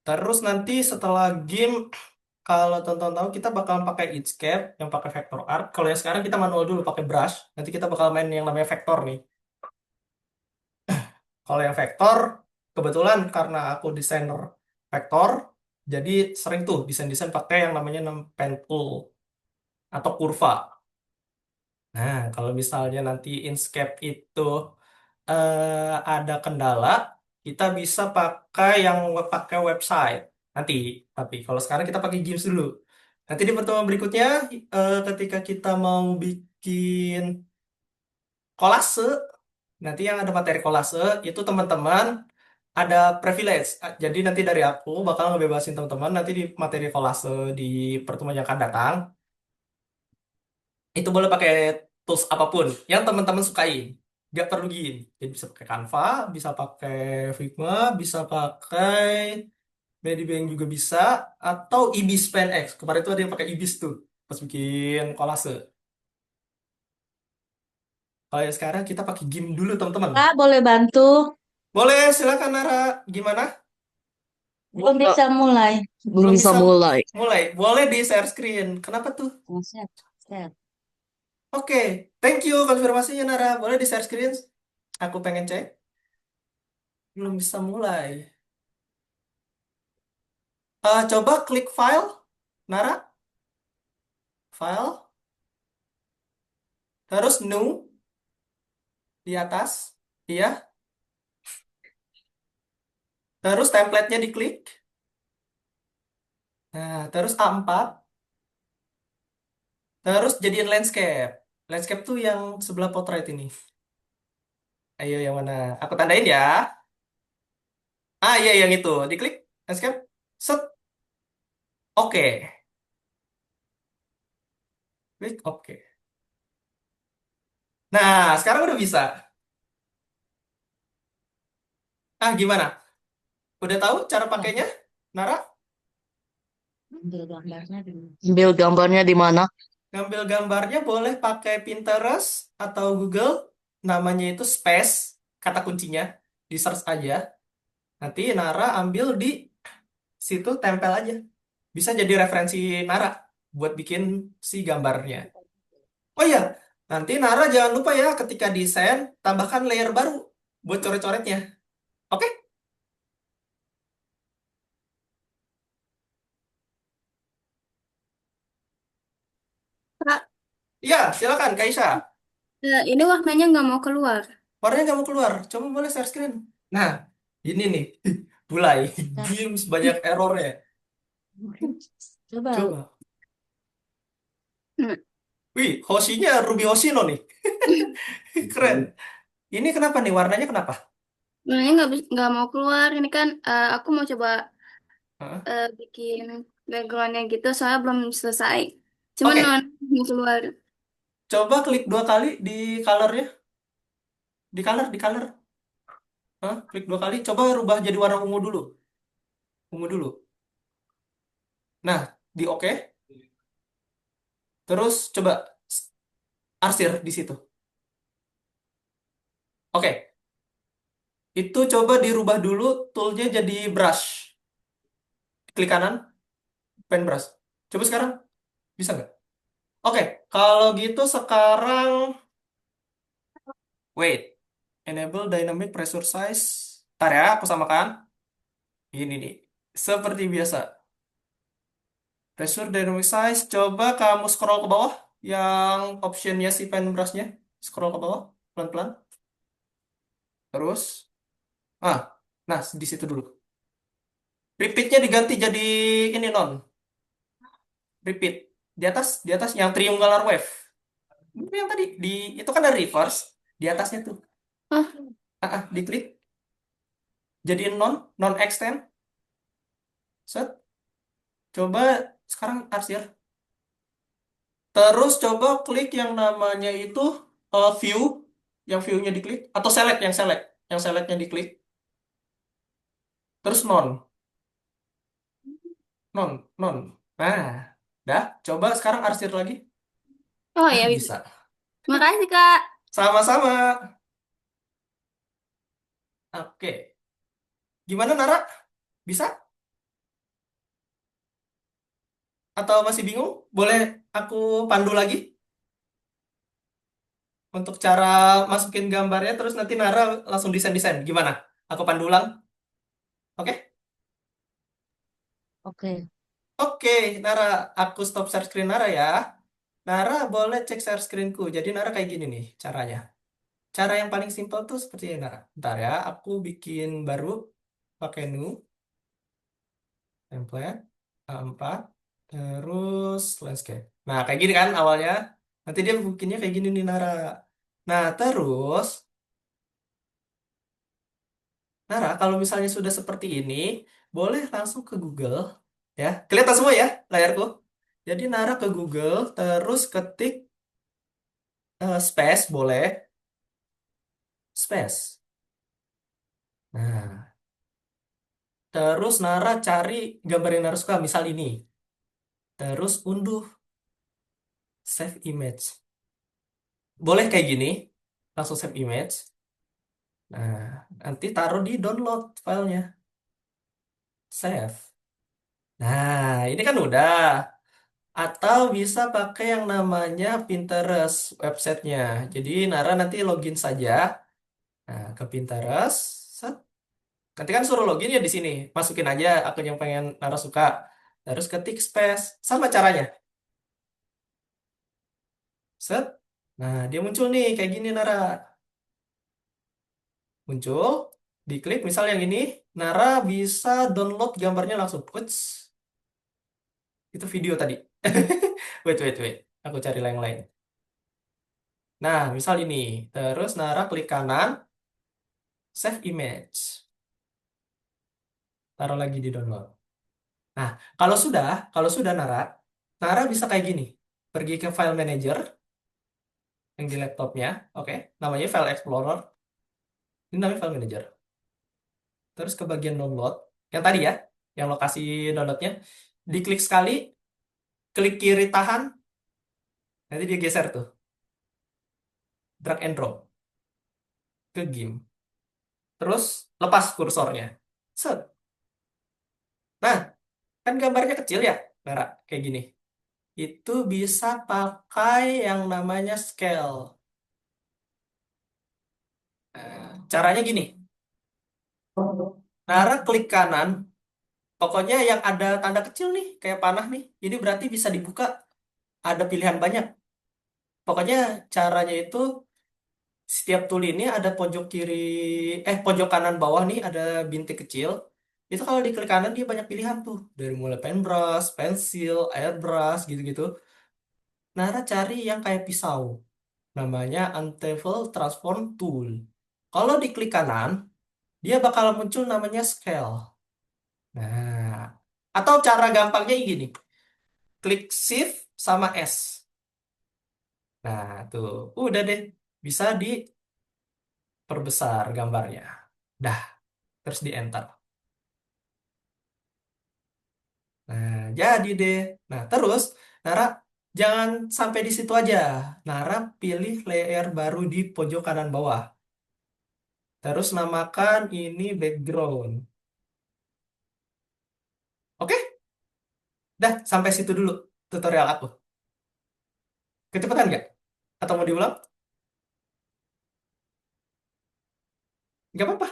Speaker 1: Terus nanti setelah game, kalau tonton tahu kita bakal pakai Inkscape yang pakai vector art. Kalau yang sekarang kita manual dulu pakai brush. Nanti kita bakal main yang namanya vector nih. Kalau yang vektor, kebetulan karena aku desainer vektor, jadi sering tuh desain-desain pakai yang namanya pen tool atau kurva. Nah, kalau misalnya nanti Inkscape itu ada kendala, kita bisa pakai yang pakai website. Nanti, tapi kalau sekarang kita pakai games dulu. Nanti di pertemuan berikutnya, ketika kita mau bikin kolase, nanti yang ada materi kolase itu teman-teman ada privilege. Jadi nanti dari aku bakal ngebebasin teman-teman nanti di materi kolase di pertemuan yang akan datang. Itu boleh pakai tools apapun yang teman-teman sukain. Gak perlu gini. Jadi bisa pakai Canva, bisa pakai Figma, bisa pakai Medibank juga bisa, atau Ibis Pen X. Kemarin itu ada yang pakai Ibis tuh pas bikin kolase. Kalau yang sekarang kita pakai game dulu teman-teman.
Speaker 6: Kak, boleh bantu?
Speaker 1: Boleh, silakan Nara. Gimana?
Speaker 6: Belum bisa mulai.
Speaker 1: Belum bisa mulai. Boleh di share screen. Kenapa tuh?
Speaker 6: Set, set.
Speaker 1: Oke, thank you konfirmasinya Nara. Boleh di share screen? Aku pengen cek. Belum bisa mulai. Coba klik file, Nara. File. Terus new di atas. Iya. Terus template-nya diklik. Nah, terus A4. Terus jadiin landscape. Landscape tuh yang sebelah potret ini. Ayo yang mana? Aku tandain ya. Iya yang itu. Diklik landscape. Set. Oke. Klik oke. Nah, sekarang udah bisa. Gimana? Udah tahu cara pakainya, Nara?
Speaker 6: Ambil gambarnya dulu.
Speaker 7: Ambil gambarnya di mana?
Speaker 1: Ngambil gambarnya boleh pakai Pinterest atau Google. Namanya itu Space, kata kuncinya. Di search aja. Nanti Nara ambil di situ, tempel aja. Bisa jadi referensi Nara buat bikin si gambarnya. Oh iya, nanti Nara jangan lupa ya ketika desain, tambahkan layer baru buat coret-coretnya. Oke?
Speaker 4: Kak,
Speaker 1: Iya, silakan Kaisa.
Speaker 4: ini warnanya nggak mau keluar.
Speaker 1: Warnanya nggak mau keluar. Coba boleh share screen. Nah, ini nih. Mulai. Games banyak errornya.
Speaker 6: Coba.
Speaker 1: Coba.
Speaker 4: Hmm.
Speaker 1: Wih, Hoshinya Ruby Hoshino nih. Keren. Ini kenapa nih? Warnanya kenapa?
Speaker 4: Warnanya nggak mau keluar. Ini kan aku mau coba
Speaker 1: Hah?
Speaker 4: bikin backgroundnya gitu, soalnya belum selesai. Cuman
Speaker 1: Oke,
Speaker 4: warnanya mau keluar.
Speaker 1: Coba klik 2 kali di colornya, di color. Hah? Klik 2 kali. Coba rubah jadi warna ungu dulu, ungu dulu. Nah, di oke. Terus coba arsir di situ. Oke, itu coba dirubah dulu toolnya jadi brush. Klik kanan, pen brush. Coba sekarang, bisa nggak? Oke, kalau gitu sekarang, wait, enable dynamic pressure size. Ntar ya, aku samakan. Ini nih, seperti biasa. Pressure dynamic size, coba kamu scroll ke bawah, yang optionnya si pen brushnya. Scroll ke bawah, pelan-pelan. Terus, ah, nah di situ dulu. Repeatnya diganti jadi ini non, repeat. Di atas yang triangular wave. Itu yang tadi, itu kan ada reverse. Di atasnya tuh.
Speaker 4: Oh,
Speaker 1: Diklik. Jadiin non, non extend. Set. Coba sekarang arsir. Terus coba klik yang namanya itu view, yang view-nya diklik atau select, yang selectnya diklik. Terus non, non, non. Nah, dah. Coba sekarang arsir lagi.
Speaker 4: oh ya bisa.
Speaker 1: Bisa.
Speaker 4: Makasih, Kak.
Speaker 1: Sama-sama. Oke. Gimana Nara? Bisa? Atau masih bingung? Boleh aku pandu lagi untuk cara masukin gambarnya, terus nanti Nara langsung desain-desain. Gimana? Aku pandu ulang. Oke?
Speaker 6: Oke.
Speaker 1: Oke, Nara. Aku stop share screen Nara ya. Nara boleh cek share screenku. Jadi Nara kayak gini nih caranya. Cara yang paling simpel tuh seperti ini Nara. Bentar ya, aku bikin baru pakai new template A4 terus landscape. Nah, kayak gini kan awalnya. Nanti dia bikinnya kayak gini nih Nara. Nah, terus Nara kalau misalnya sudah seperti ini, boleh langsung ke Google ya. Kelihatan semua ya layarku. Jadi Nara ke Google terus ketik space boleh space. Nah, terus Nara cari gambar yang Nara suka, misal ini. Terus unduh save image. Boleh kayak gini, langsung save image. Nah, nanti taruh di download filenya. Save. Nah, ini kan udah. Atau bisa pakai yang namanya Pinterest websitenya. Jadi Nara nanti login saja. Nah, ke Pinterest. Set. Nanti kan suruh login ya di sini. Masukin aja akun yang pengen Nara suka. Terus ketik space. Sama caranya. Set. Nah, dia muncul nih kayak gini Nara. Muncul. Diklik misal yang ini. Nara bisa download gambarnya langsung. Puts. Itu video tadi. Wait, wait, wait. Aku cari yang lain. Nah, misal ini. Terus Nara klik kanan. Save image. Taruh lagi di download. Nah, kalau sudah Nara bisa kayak gini. Pergi ke file manager yang di laptopnya, oke, namanya file explorer. Ini namanya file manager. Terus ke bagian download, yang tadi ya, yang lokasi downloadnya, diklik sekali, klik kiri tahan, nanti dia geser tuh, drag and drop ke game. Terus lepas kursornya. Set. Nah, kan gambarnya kecil ya, Nara, kayak gini. Itu bisa pakai yang namanya scale. Caranya gini, Nara klik kanan, pokoknya yang ada tanda kecil nih, kayak panah nih, ini berarti bisa dibuka, ada pilihan banyak. Pokoknya caranya itu, setiap tool ini ada pojok kiri, pojok kanan bawah nih, ada bintik kecil. Itu kalau diklik kanan dia banyak pilihan tuh, dari mulai paintbrush, pensil, airbrush, gitu-gitu. Nara cari yang kayak pisau, namanya Untavel Transform Tool. Kalau diklik kanan, dia bakal muncul namanya scale. Nah, atau cara gampangnya gini, klik Shift sama S. Nah, tuh. Udah deh. Bisa diperbesar gambarnya. Dah, terus di enter. Nah, jadi deh. Nah, terus Nara jangan sampai di situ aja. Nara pilih layer baru di pojok kanan bawah. Terus namakan ini background. Oke? Dah, sampai situ dulu tutorial aku. Kecepatan nggak? Atau mau diulang? Nggak apa-apa.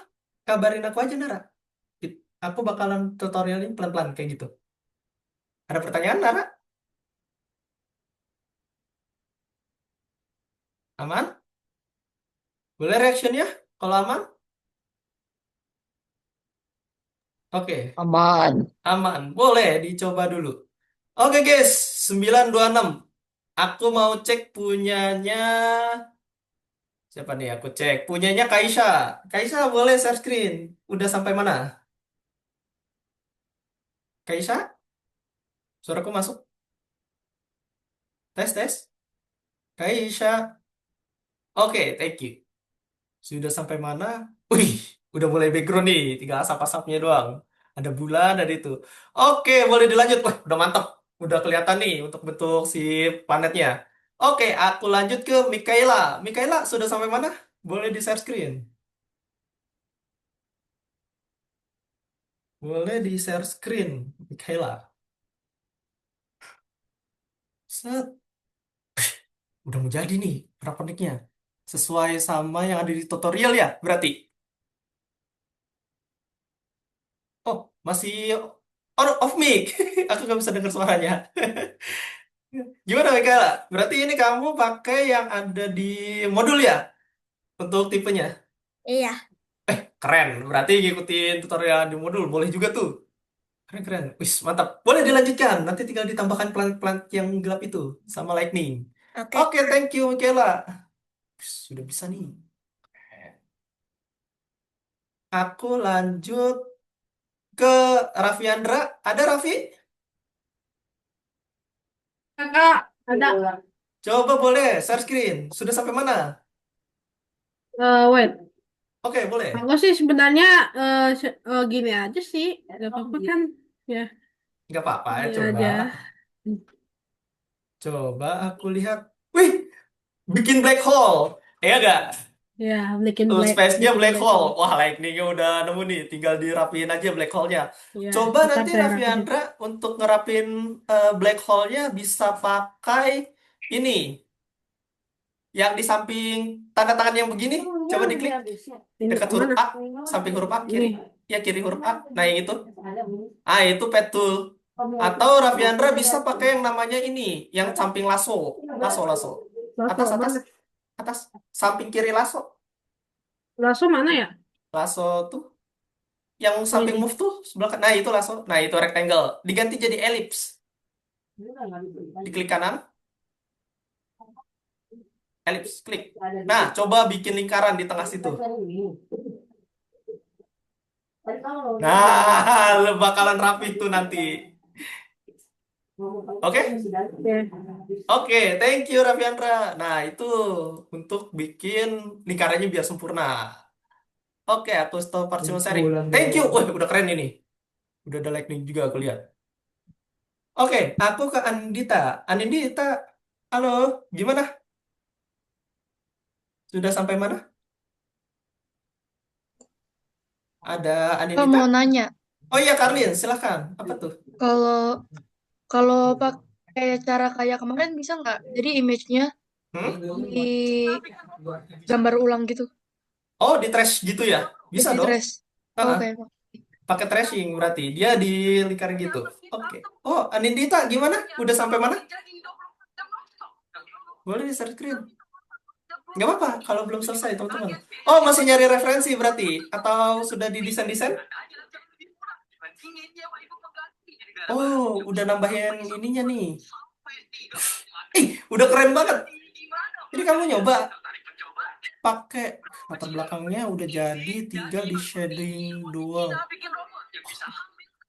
Speaker 1: Kabarin aku aja, Nara. Aku bakalan tutorialin pelan-pelan kayak gitu. Ada pertanyaan, Nara? Aman? Boleh reaction ya? Kalau aman? Oke,
Speaker 6: Aman.
Speaker 1: aman. Boleh dicoba dulu. Oke, guys. 926. Aku mau cek punyanya. Siapa nih? Aku cek. Punyanya Kaisha. Kaisha boleh share screen. Udah sampai mana? Kaisha? Suaraku masuk? Tes, tes. Kaisha. Oke, thank you. Sudah sampai mana? Wih, udah mulai background nih. Tinggal asap-asapnya doang. Ada bulan, ada itu. Oke, boleh dilanjut. Wah, udah mantap. Udah kelihatan nih untuk bentuk si planetnya. Oke, aku lanjut ke Mikaela. Mikaela, sudah sampai mana? Boleh di share screen. Boleh di share screen, Mikaela. Set. Udah mau jadi nih praponiknya. Sesuai sama yang ada di tutorial ya, berarti. Oh, masih on off mic. Aku nggak bisa dengar suaranya. Gimana, Michaela? Berarti ini kamu pakai yang ada di modul ya untuk tipenya?
Speaker 4: Iya.
Speaker 1: Keren. Berarti ngikutin tutorial di modul boleh juga tuh. Keren, keren. Wis, mantap. Boleh dilanjutkan. Nanti tinggal ditambahkan planet-planet yang gelap itu sama lightning.
Speaker 4: Oke.
Speaker 1: Oke, thank you, Michaela. Wis, sudah bisa nih. Aku lanjut ke Raffi Andra. Ada Raffi?
Speaker 3: Kakak, ada.
Speaker 1: Coba boleh share screen. Sudah sampai mana?
Speaker 3: Wait.
Speaker 1: Oke, boleh.
Speaker 3: Aku sih sebenarnya gini aja sih. Gak apa-apa kan. Ya,
Speaker 1: Nggak apa-apa ya,
Speaker 3: gini
Speaker 1: coba.
Speaker 3: aja.
Speaker 1: Coba aku lihat. Wih, bikin black hole. Ya gak?
Speaker 3: Ya, bikin
Speaker 1: Tuh,
Speaker 3: black,
Speaker 1: space-nya
Speaker 3: bikin
Speaker 1: black
Speaker 3: black
Speaker 1: hole.
Speaker 3: hole.
Speaker 1: Wah, lightning-nya udah nemu nih. Tinggal dirapiin aja black hole-nya.
Speaker 3: Ya,
Speaker 1: Coba
Speaker 3: ntar
Speaker 1: nanti
Speaker 3: saya
Speaker 1: Raffi
Speaker 3: rapihin.
Speaker 1: Andra untuk ngerapin black hole-nya bisa pakai ini. Yang di samping tanda tangan yang begini. Coba diklik.
Speaker 3: Ini
Speaker 1: Dekat huruf
Speaker 3: mana?
Speaker 1: A. Samping huruf A, kiri.
Speaker 3: Ini.
Speaker 1: Ya, kiri huruf A. Nah, yang itu. Ah, itu pet tool. Atau Raffi Andra bisa pakai yang namanya ini. Yang samping lasso. Lasso, lasso.
Speaker 3: Lasso
Speaker 1: Atas, atas.
Speaker 3: mana?
Speaker 1: Atas. Samping kiri lasso.
Speaker 3: Lasso mana ya?
Speaker 1: Lasso tuh. Yang
Speaker 3: Oh
Speaker 1: samping
Speaker 3: ini.
Speaker 1: move tuh sebelah kanan. Nah, itu lasso. Nah, itu rectangle. Diganti jadi ellipse. Diklik kanan. Ellipse. Klik. Nah, coba bikin lingkaran di tengah situ. Nah, bakalan rapi tuh nanti. Oke? Oke, thank you Raffiandra. Nah, itu untuk bikin lingkarannya biar sempurna. Oke, aku stop partial sharing. Thank you. Wah, udah keren ini. Udah ada lightning juga aku lihat. Oke, aku ke Andita. Andita, halo, gimana? Sudah sampai mana? Ada
Speaker 2: Kak
Speaker 1: Andita?
Speaker 2: mau nanya,
Speaker 1: Oh iya, Karlin, silakan. Apa tuh?
Speaker 2: kalau kalau pakai cara kayak kemarin bisa nggak? Jadi image-nya
Speaker 1: Hmm?
Speaker 2: digambar ulang gitu,
Speaker 1: Oh, di trash gitu ya? Bisa
Speaker 2: di
Speaker 1: dong.
Speaker 2: trace.
Speaker 1: Heeh.
Speaker 2: Oke.
Speaker 1: Pakai tracing berarti. Dia di lingkaran gitu. Oke. Oh, Andita, gimana? Udah sampai mana? Boleh di share screen. Nggak apa-apa kalau belum selesai, teman-teman. Oh, masih nyari referensi berarti? Atau sudah didesain-desain? Oh, udah nambahin ininya nih. Ih, udah keren banget. Jadi kamu nyoba pakai latar belakangnya udah jadi, tinggal di shading doang.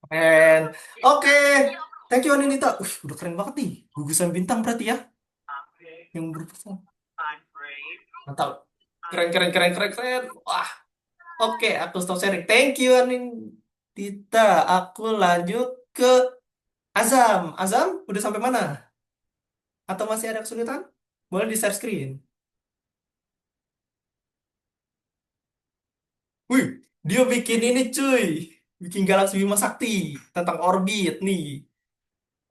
Speaker 1: Keren. Oke. Thank you Anindita. Udah keren banget nih. Gugusan bintang berarti ya. yang berpesan. Mantap. Keren, keren, keren, keren, keren. Wah, oke, aku stop sharing. Thank you, Anin Tita. Aku lanjut ke Azam. Azam, udah sampai mana? Atau masih ada kesulitan? Boleh di share screen. Wih, dia bikin ini cuy. Bikin Galaxy Bima Sakti tentang orbit nih.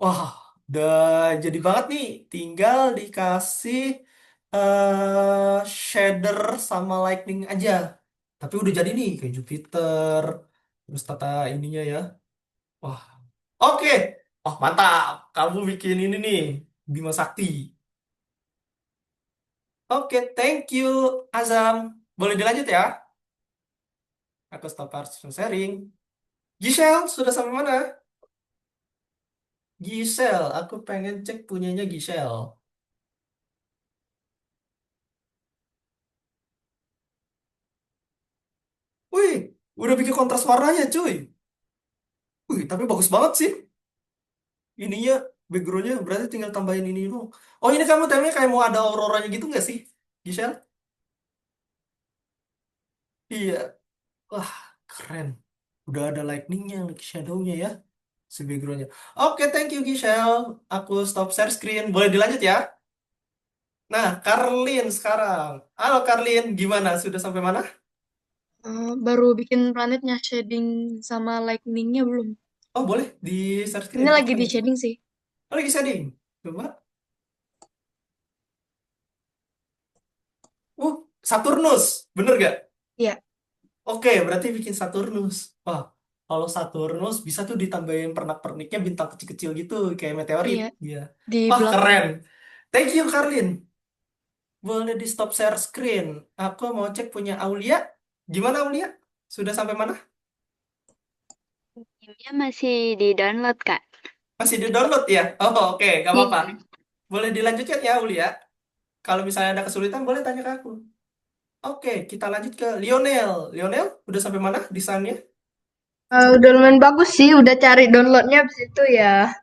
Speaker 1: Wah, udah jadi banget nih. Tinggal dikasih shader sama lightning aja. Tapi udah jadi nih kayak Jupiter. Terus tata ininya ya. Wah, oke. Wah, mantap. Kamu bikin ini nih. Bima Sakti. Oke, thank you, Azam. Boleh dilanjut ya? Aku stop harus sharing. Giselle, sudah sampai mana? Giselle, aku pengen cek punyanya Giselle. Wih, udah bikin kontras warnanya cuy. Wih, tapi bagus banget sih. Ininya, backgroundnya berarti tinggal tambahin ini dulu. Oh, ini kamu temanya kayak mau ada auroranya gitu nggak sih, Giselle? Iya. Wah, keren. Udah ada lightningnya, shadownya ya, si backgroundnya. Oke, thank you Giselle. Aku stop share screen. Boleh dilanjut ya? Nah, Karlin sekarang. Halo Karlin, gimana? Sudah sampai mana?
Speaker 2: Baru bikin planetnya shading sama lightningnya belum.
Speaker 1: Oh, boleh di share
Speaker 2: Ini
Speaker 1: screen. Aku
Speaker 2: lagi di
Speaker 1: pengen cek.
Speaker 2: shading sih.
Speaker 1: Oh, lagi shading. Coba. Saturnus. Bener gak?
Speaker 2: Iya,
Speaker 1: Oke, berarti bikin Saturnus. Wah, kalau Saturnus bisa tuh ditambahin pernak-perniknya bintang kecil-kecil gitu, kayak meteorit.
Speaker 2: iya
Speaker 1: Iya.
Speaker 2: di
Speaker 1: Wah,
Speaker 2: belakang.
Speaker 1: keren. Thank you, Karlin. Boleh di stop share screen. Aku mau cek punya Aulia. Gimana, Aulia? Sudah sampai mana?
Speaker 7: Gamenya masih di-download, Kak.
Speaker 1: Masih di-download ya? Oh, oke. Gak apa-apa.
Speaker 7: Iya.
Speaker 1: Boleh dilanjutkan ya, Aulia. Kalau misalnya ada kesulitan, boleh tanya ke aku. Oke, kita lanjut ke Lionel. Lionel, udah sampai mana desainnya?
Speaker 8: Udah lumayan bagus sih, udah cari downloadnya abis itu ya.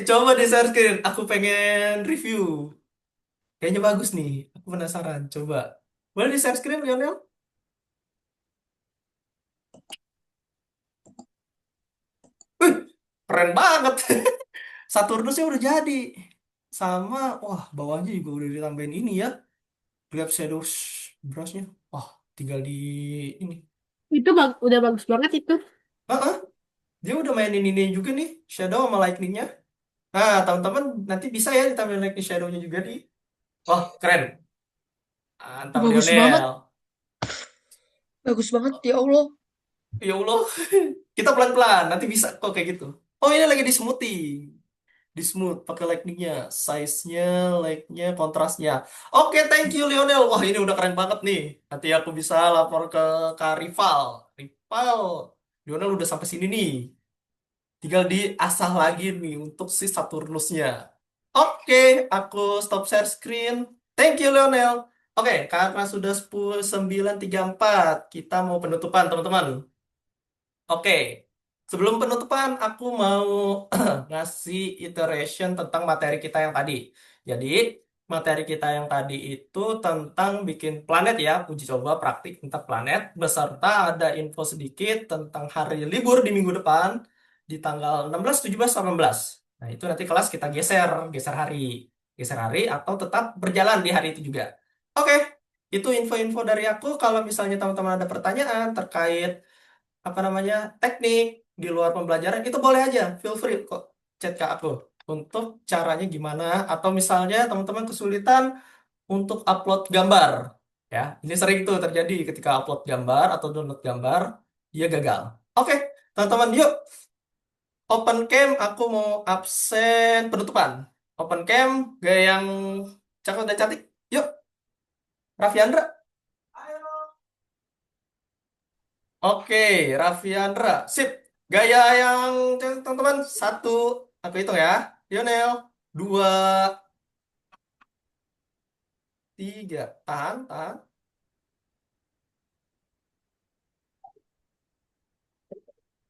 Speaker 1: Coba di share screen. Aku pengen review. Kayaknya bagus nih. Aku penasaran. Coba. Boleh di share screen, Lionel? Wih, keren banget. Saturnusnya udah jadi. Sama, wah, bawahnya juga udah ditambahin ini ya. Grab shadow brushnya. Wah, tinggal di ini.
Speaker 3: Itu udah bagus banget itu.
Speaker 1: Heeh, dia udah mainin ini juga nih. Shadow sama lightningnya. Nah, teman-teman nanti bisa ya ditambahin lightning shadownya juga nih. Wah, keren. Mantap,
Speaker 2: Bagus banget,
Speaker 1: Lionel.
Speaker 2: bagus banget ya Allah.
Speaker 1: Ya Allah, kita pelan-pelan. Nanti bisa kok kayak gitu. Oh, ini lagi di smoothing. Di smooth pakai lightningnya, size-nya, light-nya, kontrasnya. Oke, thank you Lionel. Wah, ini udah keren banget nih. Nanti aku bisa lapor ke Kak Rival. Rival, Lionel udah sampai sini nih. Tinggal diasah lagi nih untuk si Saturnusnya. Oke, aku stop share screen. Thank you Lionel. Oke, karena sudah 9:34, kita mau penutupan teman-teman. Oke, sebelum penutupan aku mau ngasih iteration tentang materi kita yang tadi. Jadi, materi kita yang tadi itu tentang bikin planet ya, uji coba praktik tentang planet, beserta ada info sedikit tentang hari libur di minggu depan di tanggal 16, 17, 18. Nah, itu nanti kelas kita geser hari. Geser hari atau tetap berjalan di hari itu juga. Oke, itu info-info dari aku. Kalau misalnya teman-teman ada pertanyaan terkait apa namanya teknik di luar pembelajaran itu boleh aja, feel free kok chat ke aku untuk caranya gimana, atau misalnya teman-teman kesulitan untuk upload gambar ya, ini sering tuh terjadi ketika upload gambar atau download gambar dia gagal. Oke teman-teman, yuk open cam, aku mau absen penutupan. Open cam gaya yang cakep dan cantik, yuk Raffiandra. Oke, Raffiandra. Sip. Gaya yang teman-teman. Satu. Aku hitung ya. Lionel. Dua. Tiga. Tahan, tahan.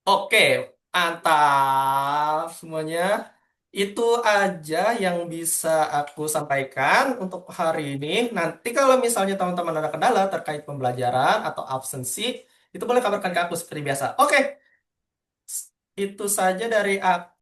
Speaker 1: Oke. Mantap semuanya. Itu aja yang bisa aku sampaikan untuk hari ini. Nanti kalau misalnya teman-teman ada kendala terkait pembelajaran atau absensi, itu boleh kabarkan ke aku seperti biasa. Oke, itu saja dari aku.